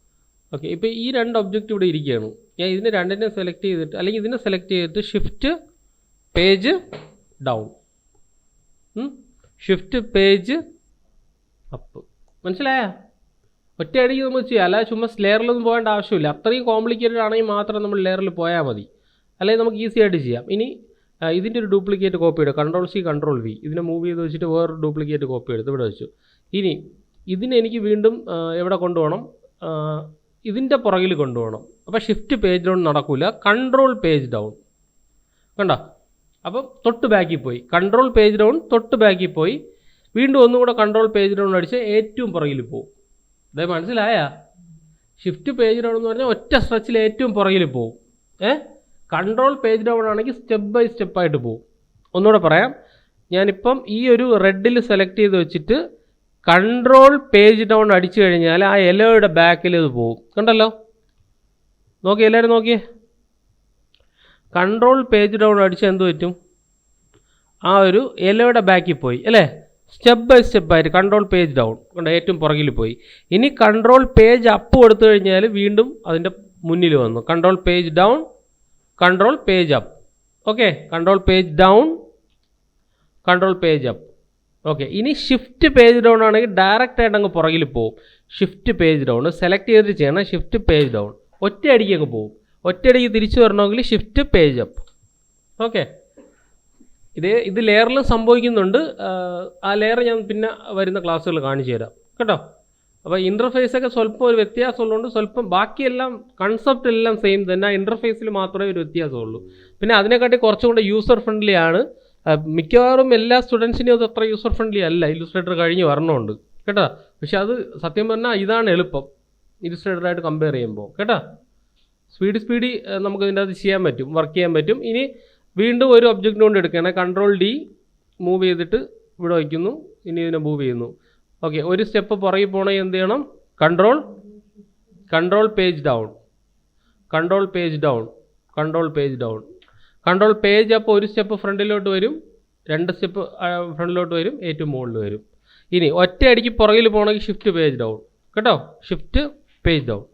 A: ഓക്കെ, ഇപ്പോൾ ഈ രണ്ട് ഒബ്ജക്റ്റ് ഇവിടെ ഇരിക്കുകയാണ്. ഞാൻ ഇതിന് രണ്ടിനെ സെലക്ട് ചെയ്തിട്ട്, അല്ലെങ്കിൽ ഇതിനെ സെലക്ട് ചെയ്തിട്ട് shift page down, shift page up. മനസ്സിലായ? ഒറ്റയടിക്ക് നമുക്ക് ചെയ്യാം. അല്ലാതെ ചുമ്മാ ലെയറിലൊന്നും പോകേണ്ട ആവശ്യമില്ല. അത്രയും കോംപ്ലിക്കേറ്റഡ് ആണെങ്കിൽ മാത്രം നമ്മൾ ലെയറിൽ പോയാൽ മതി. അല്ലെങ്കിൽ നമുക്ക് ഈസി ആയിട്ട് ചെയ്യാം. ഇനി ഇതിൻ്റെ ഒരു ഡ്യൂപ്ലിക്കേറ്റ് കോപ്പി ഇടുക. Ctrl+C Ctrl+V. ഇതിനെ മൂവ് ചെയ്ത് വെച്ചിട്ട് വേറൊരു ഡ്യൂപ്ലിക്കേറ്റ് കോപ്പി എടുത്ത് ഇവിടെ വെച്ചു. ഇനി ഇതിനെ എനിക്ക് വീണ്ടും എവിടെ കൊണ്ടുപോകണം? ഇതിൻ്റെ പുറകിൽ കൊണ്ടുപോകണം. അപ്പോൾ ഷിഫ്റ്റ് പേജ് ഡൗൺ നടക്കില്ല, കൺട്രോൾ പേജ് ഡൗൺ. കണ്ടോ? അപ്പം തൊട്ട് ബാക്കിൽ പോയി. കൺട്രോൾ പേജ് ഡൗൺ തൊട്ട് ബാക്കിൽ പോയി. വീണ്ടും ഒന്നുകൂടെ കൺട്രോൾ പേജ് ഡൗൺ അടിച്ച് ഏറ്റവും പുറകിൽ പോകും. അതേ മനസ്സിലായ? ഷിഫ്റ്റ് പേജ് ഡൗൺ എന്ന് പറഞ്ഞാൽ ഒറ്റ സ്ട്രെച്ചിൽ ഏറ്റവും പുറകിൽ പോകും. കൺട്രോൾ പേജ് ഡൗൺ ആണെങ്കിൽ സ്റ്റെപ്പ് ബൈ സ്റ്റെപ്പായിട്ട് പോകും. ഒന്നുകൂടെ പറയാം. ഞാനിപ്പം ഈ ഒരു റെഡിൽ സെലക്ട് ചെയ്ത് വെച്ചിട്ട് കൺട്രോൾ പേജ് ഡൗൺ അടിച്ചു കഴിഞ്ഞാൽ ആ എലോയുടെ ബാക്കിൽ ഇത് പോകും. കണ്ടല്ലോ? നോക്കി, എല്ലാവരും നോക്കിയേ. കൺട്രോൾ പേജ് ഡൗൺ അടിച്ച് എന്ത് പറ്റും? ആ ഒരു എലോയുടെ ബാക്കിൽ പോയി അല്ലേ? സ്റ്റെപ്പ് ബൈ സ്റ്റെപ്പായിട്ട് കൺട്രോൾ പേജ് ഡൗൺ കൊണ്ട് ഏറ്റവും പുറകിൽ പോയി. ഇനി കൺട്രോൾ പേജ് അപ്പ് കൊടുത്തു കഴിഞ്ഞാൽ വീണ്ടും അതിൻ്റെ മുന്നിൽ വന്നു. Control page down, control page up. Okay, control page down, control page up. Okay, ഇനി ഷിഫ്റ്റ് പേജ് ഡൗൺ ആണെങ്കിൽ ഡയറക്റ്റ് ആയിട്ട് അങ്ങ് പുറകിൽ പോകും. ഷിഫ്റ്റ് പേജ് ഡൗൺ സെലക്ട് ചെയ്തിട്ട് ചെയ്യണം. ഷിഫ്റ്റ് പേജ് ഡൗൺ ഒറ്റയടിക്ക് അങ്ങ് പോകും. ഒറ്റയടിക്ക് തിരിച്ചു വരണമെങ്കിൽ ഷിഫ്റ്റ് പേജ് അപ്പ്. ഓക്കെ, ഇത് ലെയറിലും സംഭവിക്കുന്നുണ്ട്. ആ ലെയർ ഞാൻ പിന്നെ വരുന്ന ക്ലാസ്സുകൾ കാണിച്ചു തരാം കേട്ടോ. അപ്പോൾ ഇൻ്റർഫേസൊക്കെ സ്വല്പം ഒരു വ്യത്യാസമുള്ളതുകൊണ്ട് സ്വല്പം ബാക്കിയെല്ലാം കൺസെപ്റ്റ് എല്ലാം സെയിം തന്നെ, ഇൻ്റർഫേസിൽ മാത്രമേ ഒരു വ്യത്യാസമുള്ളൂ. പിന്നെ അതിനെക്കാട്ടി കുറച്ചും കൂടെ യൂസർ ഫ്രണ്ട്ലി ആണ്. മിക്കവാറും എല്ലാ സ്റ്റുഡൻസിനും അത് അത്ര യൂസർ ഫ്രണ്ട്ലി അല്ല, ഇല്ലുസ്ട്രേറ്റർ കഴിഞ്ഞ് വരണമുണ്ട് കേട്ടോ. പക്ഷെ അത് സത്യം പറഞ്ഞാൽ ഇതാണ് എളുപ്പം ഇല്ലുസ്ട്രേറ്ററായിട്ട് കമ്പയർ ചെയ്യുമ്പോൾ കേട്ടോ. സ്പീഡി നമുക്ക് ഇതിൻ്റെ അത് ചെയ്യാൻ പറ്റും, വർക്ക് ചെയ്യാൻ പറ്റും. ഇനി വീണ്ടും ഒരു ഒബ്ജക്റ്റ് കൊണ്ട് എടുക്കുകയാണ്. Ctrl+D മൂവ് ചെയ്തിട്ട് ഇവിടെ വയ്ക്കുന്നു. ഇനി ഇതിനെ മൂവ് ചെയ്യുന്നു. ഓക്കെ, ഒരു സ്റ്റെപ്പ് പുറകിൽ പോകണമെങ്കിൽ എന്ത് ചെയ്യണം? Control page down, control page down, control page down. Control page അപ്പോൾ ഒരു സ്റ്റെപ്പ് ഫ്രണ്ടിലോട്ട് വരും, രണ്ട് സ്റ്റെപ്പ് ഫ്രണ്ടിലോട്ട് വരും, ഏറ്റവും മുകളിൽ വരും. ഇനി ഒറ്റയടിക്ക് പുറകിൽ പോകണമെങ്കിൽ ഷിഫ്റ്റ് പേജ് ഡൗൺ കേട്ടോ. Shift page down,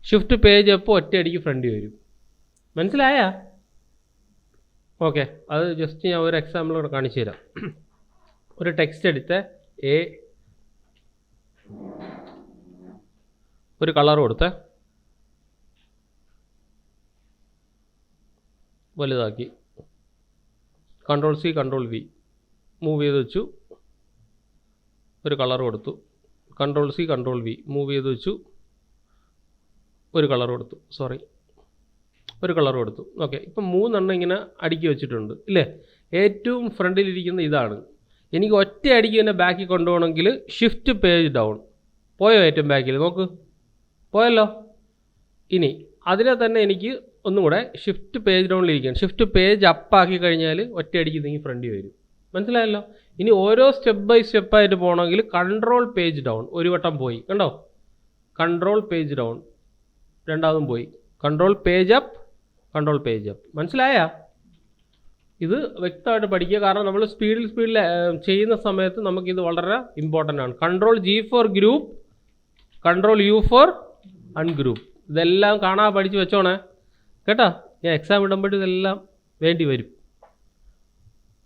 A: shift page അപ്പോൾ ഒറ്റയടിക്ക് ഫ്രണ്ടിൽ വരും. മനസ്സിലായ? ഓക്കെ, അത് ജസ്റ്റ് ഞാൻ ഒരു എക്സാമ്പിളോടെ കാണിച്ചു തരാം. ഒരു ടെക്സ്റ്റ് എടുത്ത് ഒരു കളർ കൊടുത്ത് വലുതാക്കി Ctrl+C Ctrl+V മൂവ് ചെയ്ത് വെച്ചു. ഒരു കളർ കൊടുത്തു. Ctrl+C Ctrl+V മൂവ് ചെയ്ത് വെച്ചു. ഒരു കളർ കൊടുത്തു. ഒരു കളർ കൊടുത്തു. ഓക്കെ, ഇപ്പം 3 ഇങ്ങനെ അടുക്കി വെച്ചിട്ടുണ്ട് ഇല്ലേ? ഏറ്റവും ഫ്രണ്ടിലിരിക്കുന്ന ഇതാണ്. എനിക്ക് ഒറ്റ അടിക്ക് തന്നെ ബാക്കിൽ കൊണ്ടുപോകണമെങ്കിൽ ഷിഫ്റ്റ് പേജ് ഡൗൺ. പോയോ? ഏറ്റവും ബാക്കിൽ നോക്ക്, പോയല്ലോ. ഇനി അതിനെ തന്നെ എനിക്ക് ഒന്നും കൂടെ ഷിഫ്റ്റ് പേജ് ഡൗണിലിരിക്കുകയാണ്. ഷിഫ്റ്റ് പേജ് അപ്പാക്കി കഴിഞ്ഞാൽ ഒറ്റയടിക്ക് നീങ്ങി ഫ്രണ്ടിൽ വരും. മനസ്സിലായല്ലോ? ഇനി ഓരോ സ്റ്റെപ്പ് ബൈ സ്റ്റെപ്പായിട്ട് പോകണമെങ്കിൽ കൺട്രോൾ പേജ് ഡൗൺ ഒരു വട്ടം പോയി കണ്ടോ. കൺട്രോൾ പേജ് ഡൗൺ രണ്ടാമതും പോയി. Control page up, control page up. മനസ്സിലായ? ഇത് വ്യക്തമായിട്ട് പഠിക്കുക. കാരണം നമ്മൾ സ്പീഡിൽ ചെയ്യുന്ന സമയത്ത് നമുക്കിത് വളരെ ഇമ്പോർട്ടൻ്റ് ആണ്. Ctrl+G for group, Ctrl+U four ungroup. ഇതെല്ലാം കാണാൻ പഠിച്ച് വെച്ചോണേ കേട്ടോ. ഞാൻ എക്സാം ഇടുമ്പോഴും ഇതെല്ലാം വേണ്ടി വരും.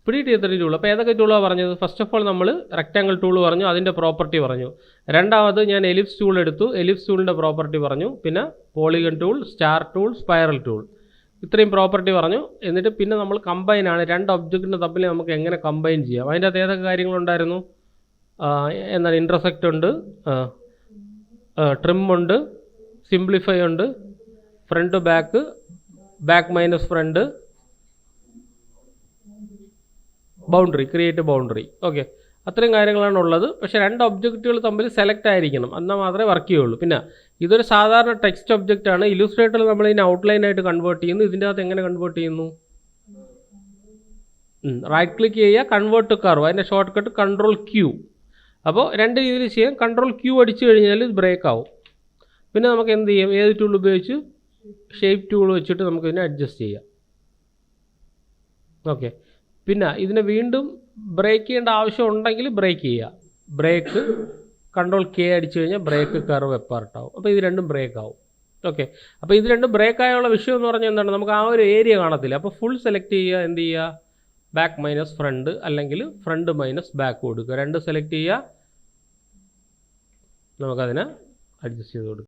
A: Pre T3 tool. അപ്പോൾ ഏതൊക്കെ ടൂളാണ് പറഞ്ഞത്? ഫസ്റ്റ് ഓഫ് ഓൾ നമ്മൾ റെക്റ്റാങ്കിൾ ടൂൾ പറഞ്ഞു, അതിൻ്റെ പ്രോപ്പർട്ടി പറഞ്ഞു. രണ്ടാമത് ഞാൻ എലിപ്സ് ടൂൾ എടുത്തു, എലിപ്സ് ടൂളിൻ്റെ പ്രോപ്പർട്ടി പറഞ്ഞു. പിന്നെ polygon tool, star tool, spiral tool, ഇത്രയും പ്രോപ്പർട്ടി പറഞ്ഞു. എന്നിട്ട് പിന്നെ നമ്മൾ കമ്പൈനാണ്, രണ്ട് ഒബ്ജക്റ്റിന് തമ്മിൽ നമുക്ക് എങ്ങനെ കമ്പൈൻ ചെയ്യാം. അതിൻ്റെ അകത്ത് ഏതൊക്കെ കാര്യങ്ങളുണ്ടായിരുന്നു? എന്താണ്, ഇൻ്റർസെക്റ്റ് ഉണ്ട്, ട്രിം ഉണ്ട്, സിംപ്ലിഫൈ ഉണ്ട്, front back, back minus front, boundary, create boundary. Okay, അത്രയും കാര്യങ്ങളാണ് ഉള്ളത്. പക്ഷേ രണ്ട് ഒബ്ജക്റ്റുകൾ തമ്മിൽ സെലക്ട് ആയിരിക്കണം, എന്നാൽ മാത്രമേ വർക്ക് ചെയ്യുള്ളൂ. പിന്നെ ഇതൊരു സാധാരണ ടെക്സ്റ്റ് ഒബ്ജക്റ്റ് ആണ്. ഇല്ലുസ്ട്രേറ്ററിൽ നമ്മൾ ഇതിനെ ഔട്ട്ലൈനായിട്ട് കൺവേർട്ട് ചെയ്യുന്നു. ഇതിൻ്റെ അകത്ത് എങ്ങനെ കൺവേർട്ട് ചെയ്യുന്നു? റൈറ്റ് ക്ലിക്ക് ചെയ്യുക, കൺവേർട്ട് ടു കർവ്, അതിൻ്റെ ഷോർട്ട് കട്ട് Ctrl+Q. അപ്പോൾ രണ്ട് രീതിയിൽ ചെയ്യാം. Ctrl+Q അടിച്ചു കഴിഞ്ഞാൽ ഇത് ബ്രേക്ക് ആവും. പിന്നെ നമുക്ക് എന്ത് ചെയ്യാം? ഏത് ടൂൾ ഉപയോഗിച്ച്? ഷേപ്പ് ടൂൾ വെച്ചിട്ട് നമുക്ക് ഇതിനെ അഡ്ജസ്റ്റ് ചെയ്യാം. ഓക്കെ, പിന്നെ ഇതിനെ വീണ്ടും ബ്രേക്ക് ചെയ്യേണ്ട ആവശ്യം ഉണ്ടെങ്കിൽ ബ്രേക്ക് ചെയ്യുക. ബ്രേക്ക് Ctrl+K അടിച്ചു കഴിഞ്ഞാൽ ബ്രേക്ക് കർവ് എപ്പാർട്ട് ആവും. അപ്പോൾ ഇത് രണ്ടും ബ്രേക്ക് ആവും. ഓക്കെ, അപ്പോൾ ഇത് രണ്ടും ബ്രേക്ക് ആയുള്ള വിഷയം എന്ന് പറഞ്ഞാൽ എന്താണ്? നമുക്ക് ആ ഒരു ഏരിയ കാണത്തില്ല. അപ്പോൾ ഫുൾ സെലക്ട് ചെയ്യുക, എന്ത് ചെയ്യുക? ബാക്ക് മൈനസ് ഫ്രണ്ട്, അല്ലെങ്കിൽ ഫ്രണ്ട് മൈനസ് ബാക്ക് കൊടുക്കുക. രണ്ട് സെലക്ട് ചെയ്യുക, നമുക്കതിനെ അഡ്ജസ്റ്റ് ചെയ്ത് കൊടുക്കുക.